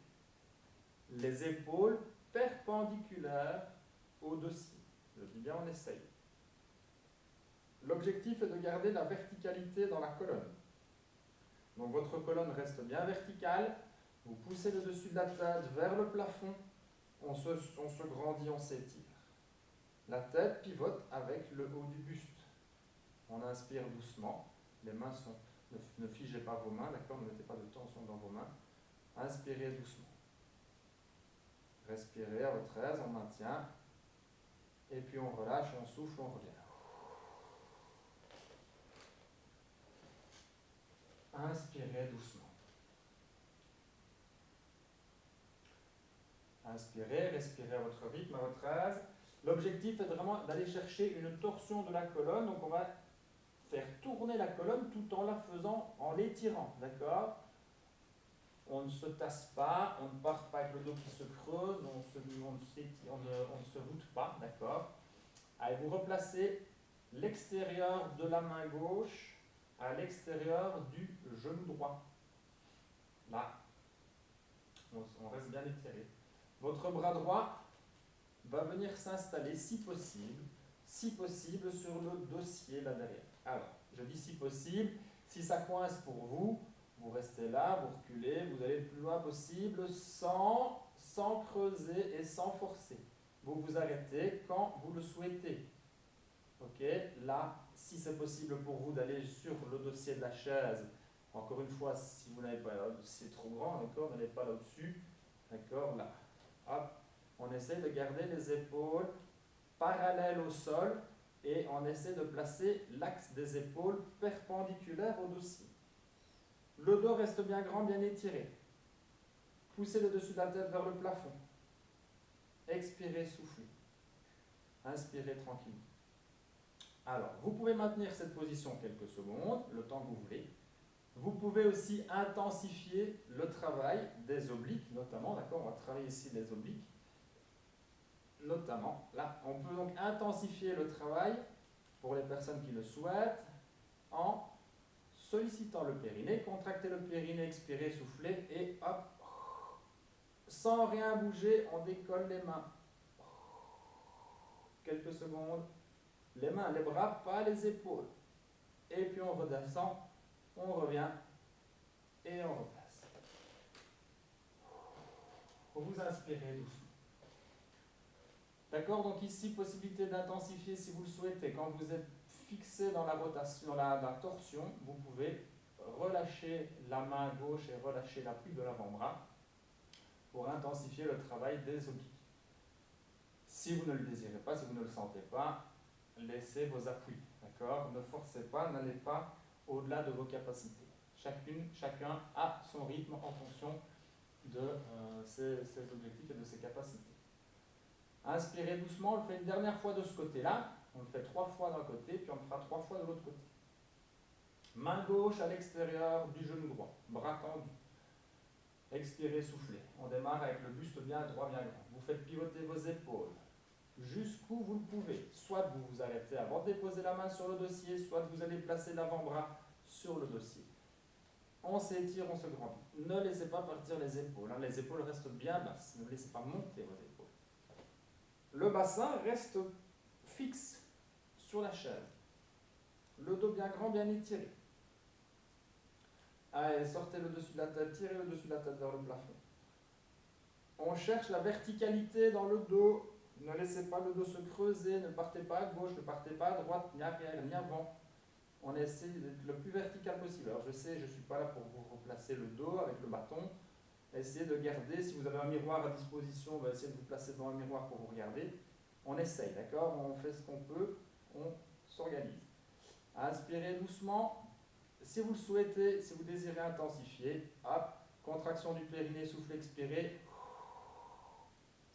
A: les épaules perpendiculaires au dossier. Je dis bien on essaye. L'objectif est de garder la verticalité dans la colonne. Donc votre colonne reste bien verticale. Vous poussez le dessus de la tête vers le plafond. On se grandit, on s'étire. La tête pivote avec le haut du buste. On inspire doucement. Les mains sont... Ne figez pas vos mains, d'accord? Ne mettez pas de tension dans vos mains. Inspirez doucement. Respirez à votre aise, on maintient. Et puis on relâche, on souffle, on revient. Inspirez doucement. Inspirez, respirez à votre rythme, à votre aise. L'objectif est vraiment d'aller chercher une torsion de la colonne. Donc on va faire tourner la colonne tout en la faisant, en l'étirant, d'accord? On ne se tasse pas, on ne part pas avec le dos qui se creuse, on ne se voûte pas, d'accord? Allez, vous replacez l'extérieur de la main gauche à l'extérieur du genou droit. Là, on reste bien étiré. Votre bras droit va venir s'installer, si possible, sur le dossier là derrière. Alors, je dis si possible, si ça coince pour vous, vous restez là, vous reculez, vous allez le plus loin possible sans creuser et sans forcer. Vous vous arrêtez quand vous le souhaitez. Ok, là, si c'est possible pour vous d'aller sur le dossier de la chaise, encore une fois, si vous n'avez pas, c'est trop grand, d'accord, n'allez pas là-dessus, d'accord, là. Hop, on essaie de garder les épaules parallèles au sol et on essaie de placer l'axe des épaules perpendiculaire au dossier. Le dos reste bien grand, bien étiré. Poussez le dessus de la tête vers le plafond. Expirez, soufflez. Inspirez tranquillement. Alors, vous pouvez maintenir cette position quelques secondes, le temps que vous voulez. Vous pouvez aussi intensifier le travail des obliques, notamment, d'accord, on va travailler ici les obliques, notamment, là, on peut donc intensifier le travail pour les personnes qui le souhaitent en sollicitant le périnée, contractez le périnée, expirez, soufflez et hop, sans rien bouger, on décolle les mains. Quelques secondes, les mains, les bras, pas les épaules. Et puis on redescend, on revient et on replace. Vous inspirez doucement. D'accord, donc ici, possibilité d'intensifier si vous le souhaitez. Quand vous êtes fixé dans la rotation, la torsion, vous pouvez relâcher la main gauche et relâcher l'appui de l'avant-bras pour intensifier le travail des obliques. Si vous ne le désirez pas, si vous ne le sentez pas, laissez vos appuis. D'accord, ne forcez pas, n'allez pas au-delà de vos capacités. Chacun a son rythme en fonction de ses objectifs et de ses capacités. Inspirez doucement, on le fait une dernière fois de ce côté-là, on le fait 3 fois d'un côté, puis on le fera 3 fois de l'autre côté. Main gauche à l'extérieur du genou droit, bras tendu. Expirez, soufflez. On démarre avec le buste bien droit, bien grand. Vous faites pivoter vos épaules jusqu'où vous le pouvez. Soit vous vous arrêtez avant de déposer la main sur le dossier, soit vous allez placer l'avant-bras sur le dossier. On s'étire, on se grandit. Ne laissez pas partir les épaules. Hein. Les épaules restent bien basses. Ne laissez pas monter vos épaules. Le bassin reste fixe sur la chaise. Le dos bien grand, bien étiré. Allez, sortez le dessus de la tête, tirez le dessus de la tête vers le plafond. On cherche la verticalité dans le dos. Ne laissez pas le dos se creuser, ne partez pas à gauche, ne partez pas à droite, ni arrière, ni avant. On essaie d'être le plus vertical possible. Alors je sais, je ne suis pas là pour vous replacer le dos avec le bâton. Essayez de garder, si vous avez un miroir à disposition, essayez de vous placer devant un miroir pour vous regarder. On essaye, d'accord? On fait ce qu'on peut, on s'organise. Inspirez doucement. Si vous le souhaitez, si vous désirez intensifier, hop, contraction du périnée, souffle, expirez.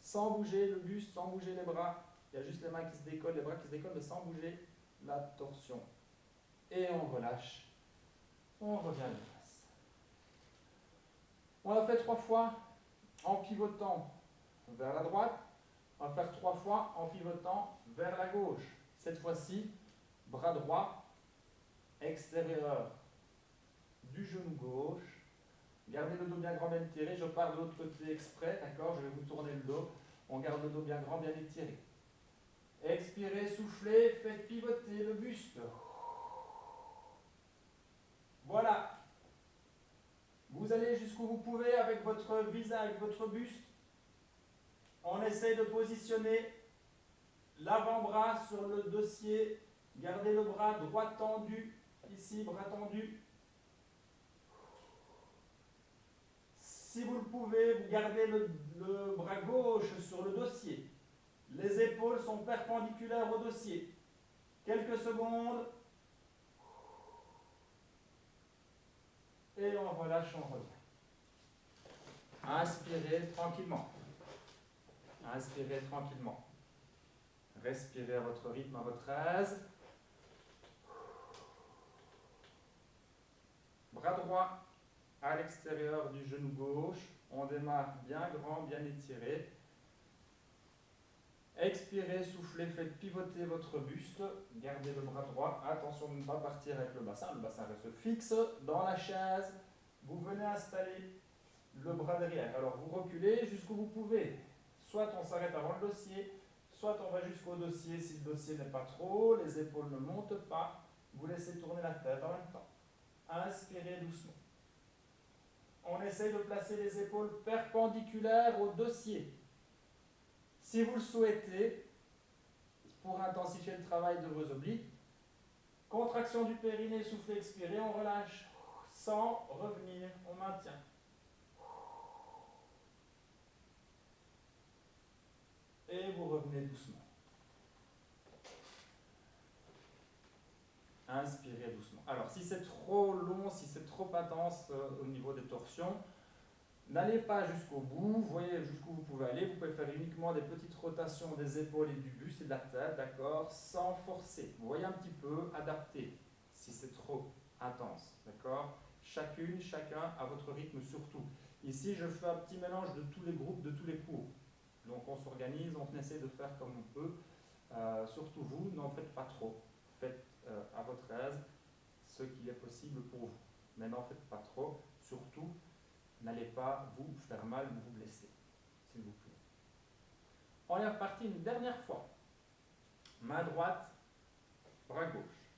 A: Sans bouger le buste, sans bouger les bras. Il y a juste les mains qui se décollent, les bras qui se décollent, mais sans bouger la torsion. Et on relâche. On revient de face. On l'a fait 3 fois en pivotant vers la droite. On va faire 3 fois en pivotant vers la gauche. Cette fois-ci, bras droit, extérieur du genou gauche. Gardez le dos bien grand, bien étiré. Je pars de l'autre côté exprès, d'accord? Je vais vous tourner le dos. On garde le dos bien grand, bien étiré. Expirez, soufflez, faites pivoter le buste. Voilà. Vous allez jusqu'où vous pouvez avec votre visage, avec votre buste. On essaye de positionner l'avant-bras sur le dossier. Gardez le bras droit tendu. Ici, bras tendu. Si vous le pouvez, vous gardez le bras gauche sur le dossier. Les épaules sont perpendiculaires au dossier. Quelques secondes. Et on relâche, on revient. Inspirez tranquillement. Inspirez tranquillement. Respirez à votre rythme, à votre aise. Bras droit à l'extérieur du genou gauche. On démarre bien grand, bien étiré. Expirez, soufflez, faites pivoter votre buste. Gardez le bras droit. Attention de ne pas partir avec le bassin. Le bassin reste fixe dans la chaise. Vous venez installer le bras derrière. Alors vous reculez jusqu'où vous pouvez. Soit on s'arrête avant le dossier, soit on va jusqu'au dossier si le dossier n'est pas trop, les épaules ne montent pas. Vous laissez tourner la tête en même temps. Inspirez doucement. On essaye de placer les épaules perpendiculaires au dossier. Si vous le souhaitez, pour intensifier le travail de vos obliques, contraction du périnée, soufflez, expirez, on relâche. Sans revenir, on maintient. Et vous revenez doucement. Inspirez doucement. Alors, si c'est trop long, si c'est trop intense au niveau des torsions, n'allez pas jusqu'au bout. Vous voyez jusqu'où vous pouvez aller. Vous pouvez faire uniquement des petites rotations des épaules et du buste et de la tête, d'accord, sans forcer. Vous voyez un petit peu, adapter si c'est trop intense, d'accord. Chacune, chacun à votre rythme surtout. Ici, je fais un petit mélange de tous les groupes, de tous les cours. Donc, on s'organise, on essaie de faire comme on peut. Surtout vous, n'en faites pas trop. Faites à votre aise ce qui est possible pour vous. Mais n'en faites pas trop. Surtout, n'allez pas vous faire mal ou vous blesser, s'il vous plaît. On est reparti une dernière fois. Main droite, bras gauche.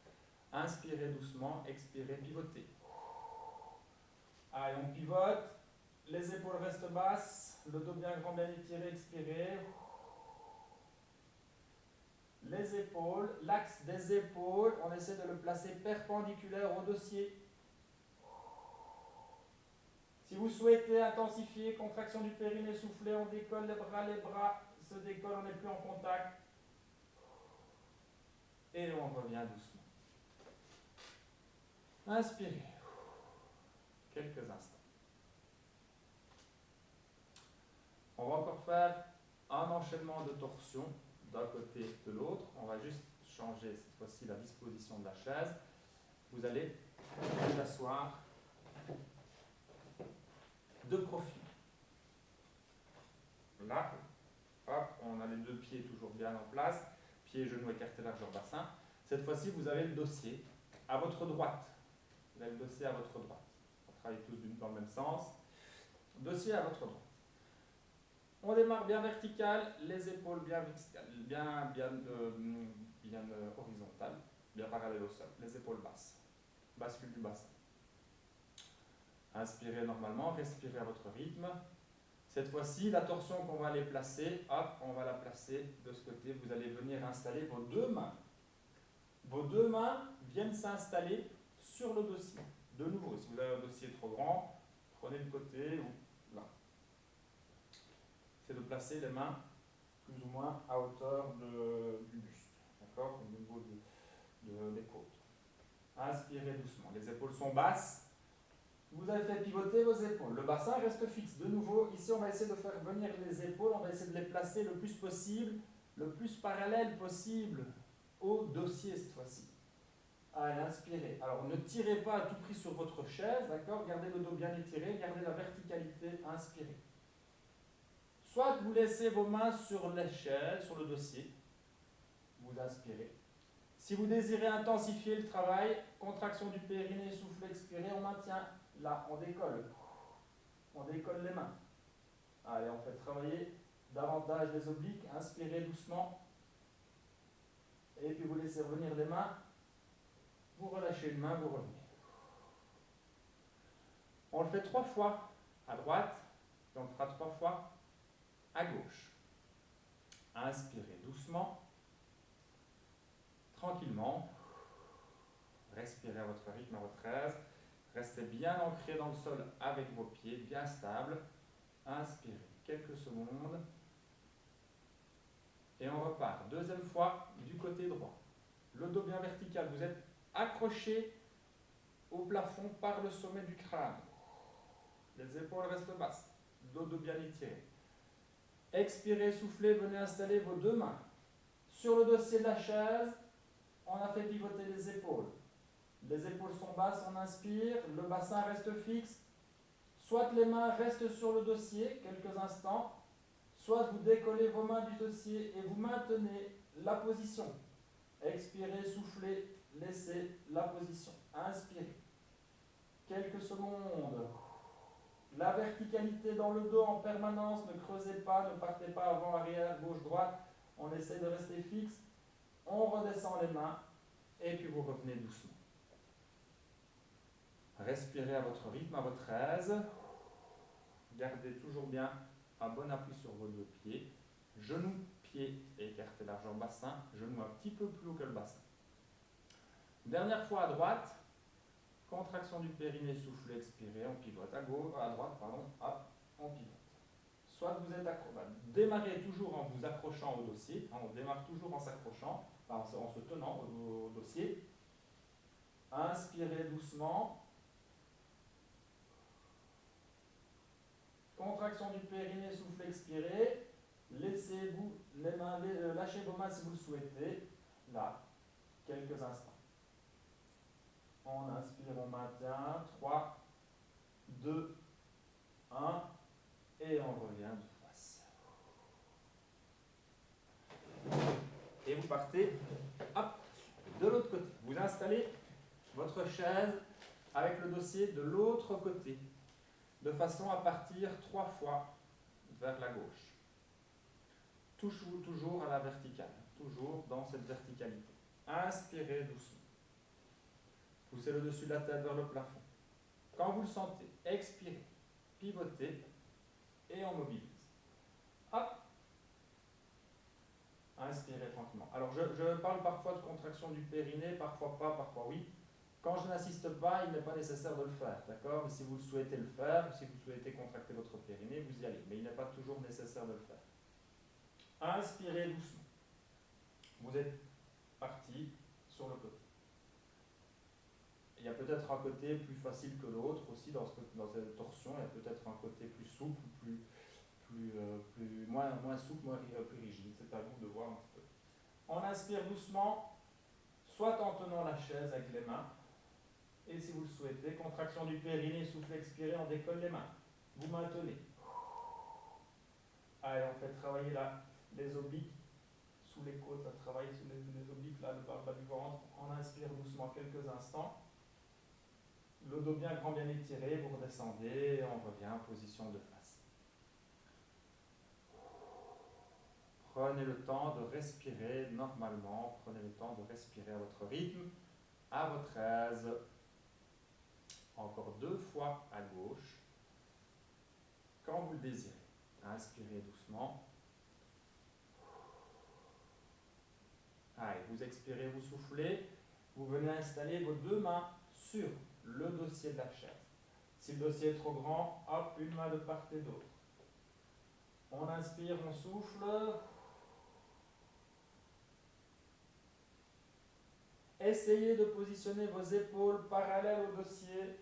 A: Inspirez doucement, expirez, pivotez. Allez, on pivote. Les épaules restent basses. Le dos bien grand, bien étiré, expirez. Les épaules, l'axe des épaules, on essaie de le placer perpendiculaire au dossier. Si vous souhaitez intensifier, contraction du périnée, soufflez, on décolle les bras se décollent, on n'est plus en contact. Et on revient doucement. Inspirez. Quelques instants. On va encore faire un enchaînement de torsions d'un côté de l'autre. On va juste changer cette fois-ci la disposition de la chaise. Vous allez vous asseoir de profil. Là, hop, on a les deux pieds toujours bien en place. Pieds, genoux écartés largeur bassin. Cette fois-ci, vous avez le dossier à votre droite. Vous avez le dossier à votre droite. On travaille tous dans le même sens. Dossier à votre droite. On démarre bien vertical, les épaules bien horizontales, bien parallèles au sol, les épaules basses. Bascule du bassin. Inspirez normalement, respirez à votre rythme. Cette fois-ci, la torsion qu'on va aller placer, hop, on va la placer de ce côté. Vous allez venir installer vos deux mains. Vos deux mains viennent s'installer sur le dossier. De nouveau, si vous avez un dossier trop grand, prenez le côté ou là. C'est de placer les mains plus ou moins à hauteur du buste, d'accord, au niveau des côtes. Inspirez doucement. Les épaules sont basses. Vous avez fait pivoter vos épaules. Le bassin reste fixe. De nouveau, ici, on va essayer de faire venir les épaules. On va essayer de les placer le plus possible, le plus parallèle possible au dossier cette fois-ci. Allez, inspirez. Alors, ne tirez pas à tout prix sur votre chaise, d'accord? Gardez le dos bien étiré, gardez la verticalité, inspirez. Soit vous laissez vos mains sur l'échelle, sur le dossier, vous inspirez. Si vous désirez intensifier le travail, contraction du périnée, souffle, expirez, on maintient. Là, on décolle. On décolle les mains. Allez, on fait travailler davantage les obliques. Inspirez doucement. Et puis vous laissez revenir les mains. Vous relâchez une main, vous revenez. On le fait 3 fois à droite. Et on le fera 3 fois à gauche. Inspirez doucement. Tranquillement. Respirez à votre rythme, à votre aise. Restez bien ancré dans le sol avec vos pieds, bien stables. Inspirez quelques secondes. Et on repart. Deuxième fois du côté droit. Le dos bien vertical. Vous êtes accroché au plafond par le sommet du crâne. Les épaules restent basses. Dos bien étiré. Expirez, soufflez, venez installer vos deux mains. Sur le dossier de la chaise, on a fait pivoter les épaules. Les épaules sont basses, on inspire, le bassin reste fixe. Soit les mains restent sur le dossier quelques instants, soit vous décollez vos mains du dossier et vous maintenez la position. Expirez, soufflez, laissez la position. Inspirez. Quelques secondes. La verticalité dans le dos en permanence, ne creusez pas, ne partez pas avant, arrière, gauche, droite. On essaie de rester fixe. On redescend les mains et puis vous revenez doucement. Respirez à votre rythme, à votre aise. Gardez toujours bien un bon appui sur vos deux pieds. Genoux, pieds écartés largeur bassin. Genoux un petit peu plus haut que le bassin. Dernière fois à droite. Contraction du périnée, souffle, expirez, on pivote. À gauche, à droite, pardon, hop, on pivote. Soit vous êtes démarrez toujours en vous accrochant au dossier. On démarre toujours en s'accrochant, en se tenant au dossier. Inspirez doucement. Contraction du périnée, souffle, expirez. Laissez-vous les mains, lâchez vos mains si vous le souhaitez. Là, quelques instants. On inspire, on maintient. 3, 2, 1. Et on revient de face. Et vous partez hop, de l'autre côté. Vous installez votre chaise avec le dossier de l'autre côté, de façon à partir 3 fois vers la gauche. Toujours à la verticale, toujours dans cette verticalité. Inspirez doucement. Poussez le dessus de la tête vers le plafond. Quand vous le sentez, expirez, pivotez et on mobilise. Hop. Inspirez tranquillement. Alors je parle parfois de contraction du périnée, parfois pas, parfois oui. Quand je n'insiste pas, il n'est pas nécessaire de le faire, d'accord? Mais si vous souhaitez le faire, ou si vous souhaitez contracter votre périnée, vous y allez. Mais il n'est pas toujours nécessaire de le faire. Inspirez doucement. Vous êtes parti sur le côté. Il y a peut-être un côté plus facile que l'autre aussi dans cette torsion. Il y a peut-être un côté plus souple, moins souple, plus rigide. C'est à vous de voir un petit peu. On inspire doucement, soit en tenant la chaise avec les mains, et si vous le souhaitez, contraction du périnée, souffle, expirez, on décolle les mains. Vous maintenez. Allez, on fait travailler là les obliques sous les côtes, ça travaille sous les obliques là, le bas du ventre. On inspire doucement quelques instants. Le dos bien grand, bien étiré, vous redescendez, on revient en position de face. Prenez le temps de respirer normalement, prenez le temps de respirer à votre rythme, à votre aise. Encore 2 fois. fois à gauche, quand vous le désirez. Inspirez doucement. Allez, vous expirez, vous soufflez. Vous venez installer vos deux mains sur le dossier de la chaise. Si le dossier est trop grand, hop, une main de part et d'autre. On inspire, on souffle. Essayez de positionner vos épaules parallèles au dossier,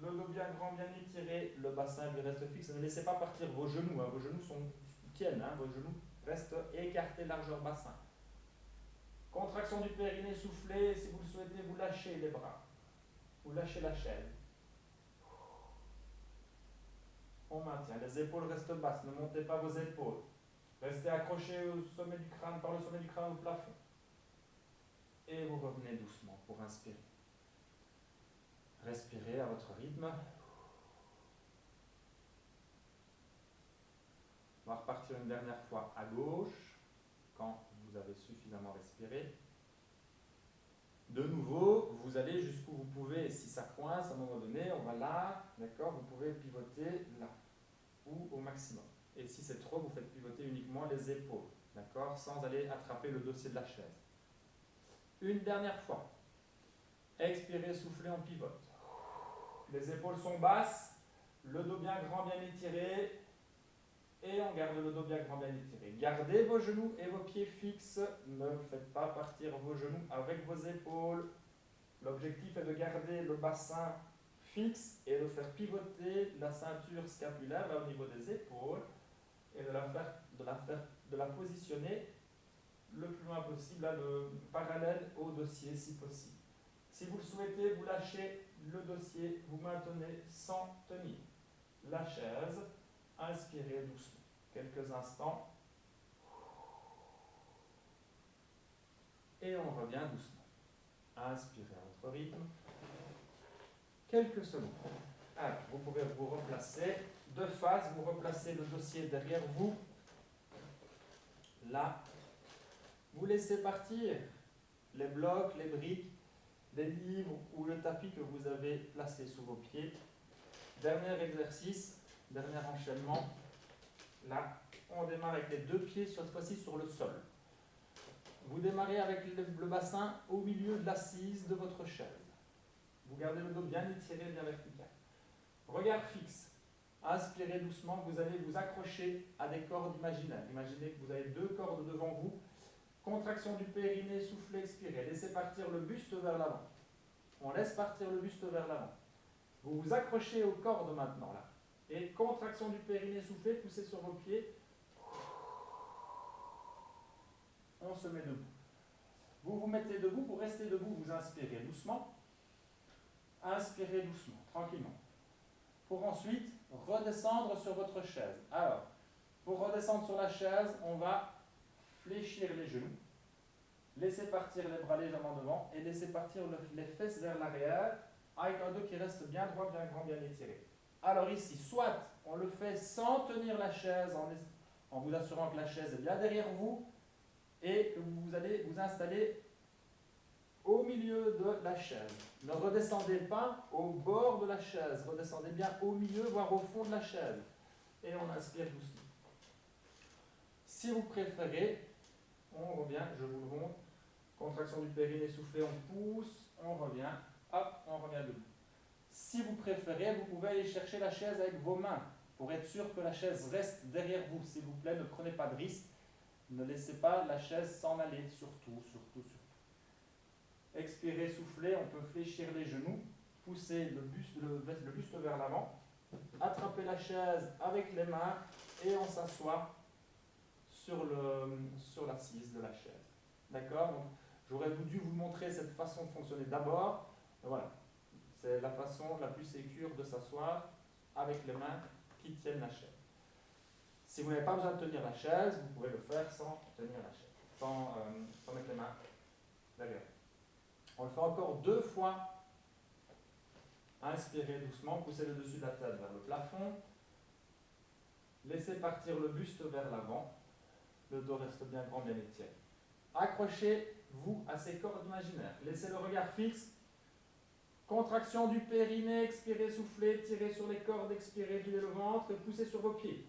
A: le dos bien grand, bien étiré, le bassin lui reste fixe. Ne laissez pas partir vos genoux, vos genoux tiennent, vos genoux restent écartés, largeur bassin. Contraction du périnée, soufflez. Si vous le souhaitez, vous lâchez les bras. Vous lâchez la chaise. On maintient. Les épaules restent basses. Ne montez pas vos épaules. Restez accrochés au sommet du crâne, par le sommet du crâne au plafond. Et vous revenez doucement pour inspirer. Respirez à votre rythme. On va repartir une dernière fois à gauche, quand vous avez suffisamment respiré. De nouveau, vous allez jusqu'où vous pouvez. Si ça coince à un moment donné, on va là, d'accord, vous pouvez pivoter là, ou au maximum. Et si c'est trop, vous faites pivoter uniquement les épaules, d'accord, sans aller attraper le dossier de la chaise. Une dernière fois. Expirez, soufflez, on pivote. Les épaules sont basses, le dos bien grand, bien étiré, et on garde le dos bien grand, bien étiré. Gardez vos genoux et vos pieds fixes, ne faites pas partir vos genoux avec vos épaules. L'objectif est de garder le bassin fixe et de faire pivoter la ceinture scapulaire là, au niveau des épaules et de la positionner le plus loin possible, là, parallèle au dossier si possible. Si vous le souhaitez, vous lâchez le dossier, vous maintenez sans tenir la chaise. Inspirez doucement. Quelques instants. Et on revient doucement. Inspirez à votre rythme. Quelques secondes. Alors, vous pouvez vous replacer de face. Vous replacez le dossier derrière vous. Là. Vous laissez partir les blocs, les briques, les livres ou le tapis que vous avez placé sous vos pieds. Dernier exercice, dernier enchaînement. Là, on démarre avec les deux pieds, cette fois-ci sur le sol. Vous démarrez avec le bassin au milieu de l'assise de votre chaise. Vous gardez le dos bien étiré, bien vertical. Regard fixe. Inspirez doucement, vous allez vous accrocher à des cordes imaginaires. Imaginez que vous avez deux cordes devant vous. Contraction du périnée, soufflez, expirez. Laissez partir le buste vers l'avant. On laisse partir le buste vers l'avant. Vous vous accrochez aux cordes maintenant là. Et contraction du périnée, soufflez, poussez sur vos pieds. On se met debout. Vous vous mettez debout. Pour rester debout, vous inspirez doucement. Inspirez doucement, tranquillement. Pour ensuite redescendre sur votre chaise. Alors, pour redescendre sur la chaise, on va fléchir les genoux. Laissez partir les bras légèrement devant et laissez partir les fesses vers l'arrière avec un dos qui reste bien droit, bien grand, bien étiré. Alors ici, soit on le fait sans tenir la chaise, en vous assurant que la chaise est bien derrière vous et que vous allez vous installer au milieu de la chaise. Ne redescendez pas au bord de la chaise, redescendez bien au milieu, voire au fond de la chaise. Et on inspire doucement. Si vous préférez, on revient, je vous le montre. Contraction du périnée, soufflé, on pousse, on revient, hop, on revient debout. Si vous préférez, vous pouvez aller chercher la chaise avec vos mains pour être sûr que la chaise reste derrière vous. S'il vous plaît, ne prenez pas de risque. Ne laissez pas la chaise s'en aller, surtout. Expirez, soufflez, on peut fléchir les genoux, pousser le buste vers l'avant, attraper la chaise avec les mains et on s'assoit sur l'assise de la chaise. D'accord? Donc, j'aurais dû vous montrer cette façon de fonctionner d'abord. Voilà. C'est la façon la plus sécure de s'asseoir avec les mains qui tiennent la chaise. Si vous n'avez pas besoin de tenir la chaise, vous pouvez le faire sans tenir la chaise, sans mettre les mains derrière. On le fait encore 2 fois. Inspirez doucement, poussez le dessus de la tête vers le plafond. Laissez partir le buste vers l'avant. Le dos reste bien grand, bien étiré. Accrochez-vous à ces cordes imaginaires. Laissez le regard fixe. Contraction du périnée, expirez, soufflez, tirez sur les cordes, expirez, videz le ventre et poussez sur vos pieds.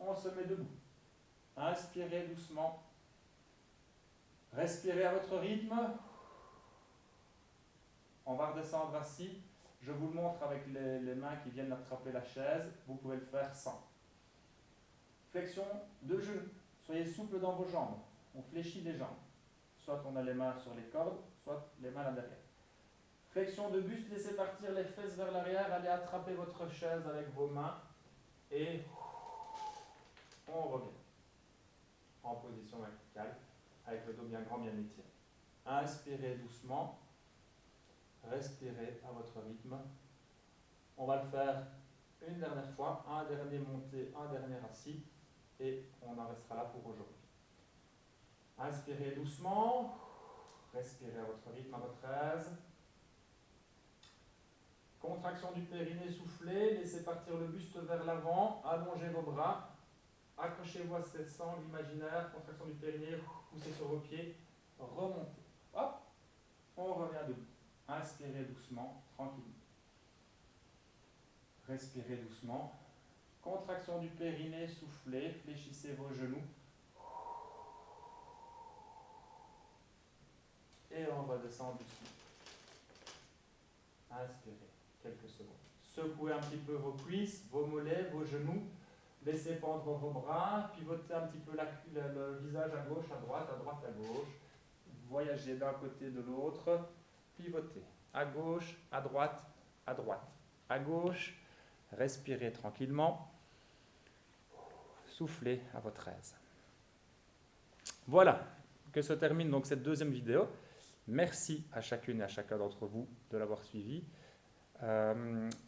A: On se met debout. Inspirez doucement. Respirez à votre rythme. On va redescendre assis. Je vous le montre avec les mains qui viennent attraper la chaise. Vous pouvez le faire sans. Flexion de genoux. Soyez souple dans vos jambes. On fléchit les jambes. Soit on a les mains sur les cordes, soit les mains là derrière. Flexion de buste, laissez partir les fesses vers l'arrière. Allez attraper votre chaise avec vos mains. Et on revient en position verticale avec le dos bien grand, bien étiré. Inspirez doucement. Respirez à votre rythme. On va le faire une dernière fois, un dernier monté, un dernier assis, et on en restera là pour aujourd'hui. Inspirez doucement, respirez à votre rythme, à votre aise. Contraction du périnée, soufflez, laissez partir le buste vers l'avant, allongez vos bras, accrochez-vous à cette sangle imaginaire, contraction du périnée, poussez sur vos pieds, remontez. Hop, on revient debout. Inspirez doucement, tranquillement. Respirez doucement. Contraction du périnée, soufflez, fléchissez vos genoux. Et on redescend doucement. Inspirez quelques secondes. Secouez un petit peu vos cuisses, vos mollets, vos genoux. Laissez pendre vos bras. Pivotez un petit peu le visage à gauche, à droite, à gauche. Voyagez d'un côté de l'autre. Pivotez. À gauche, à droite, à droite. À gauche. Respirez tranquillement. Soufflez à votre aise. Voilà que se termine donc cette deuxième vidéo. Merci à chacune et à chacun d'entre vous de l'avoir suivi.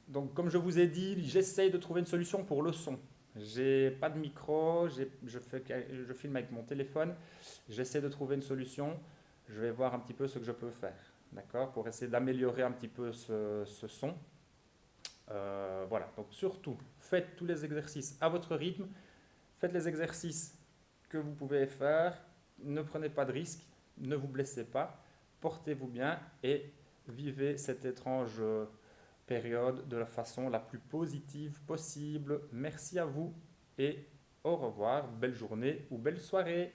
A: Donc comme je vous ai dit, j'essaye de trouver une solution pour le son. J'ai pas de micro, je filme avec mon téléphone. J'essaie de trouver une solution. Je vais voir un petit peu ce que je peux faire, d'accord, pour essayer d'améliorer un petit peu ce son. Voilà, donc surtout, faites tous les exercices à votre rythme. Faites les exercices que vous pouvez faire. Ne prenez pas de risques, ne vous blessez pas. Portez-vous bien et vivez cette étrange période de la façon la plus positive possible. Merci à vous et au revoir. Belle journée ou belle soirée.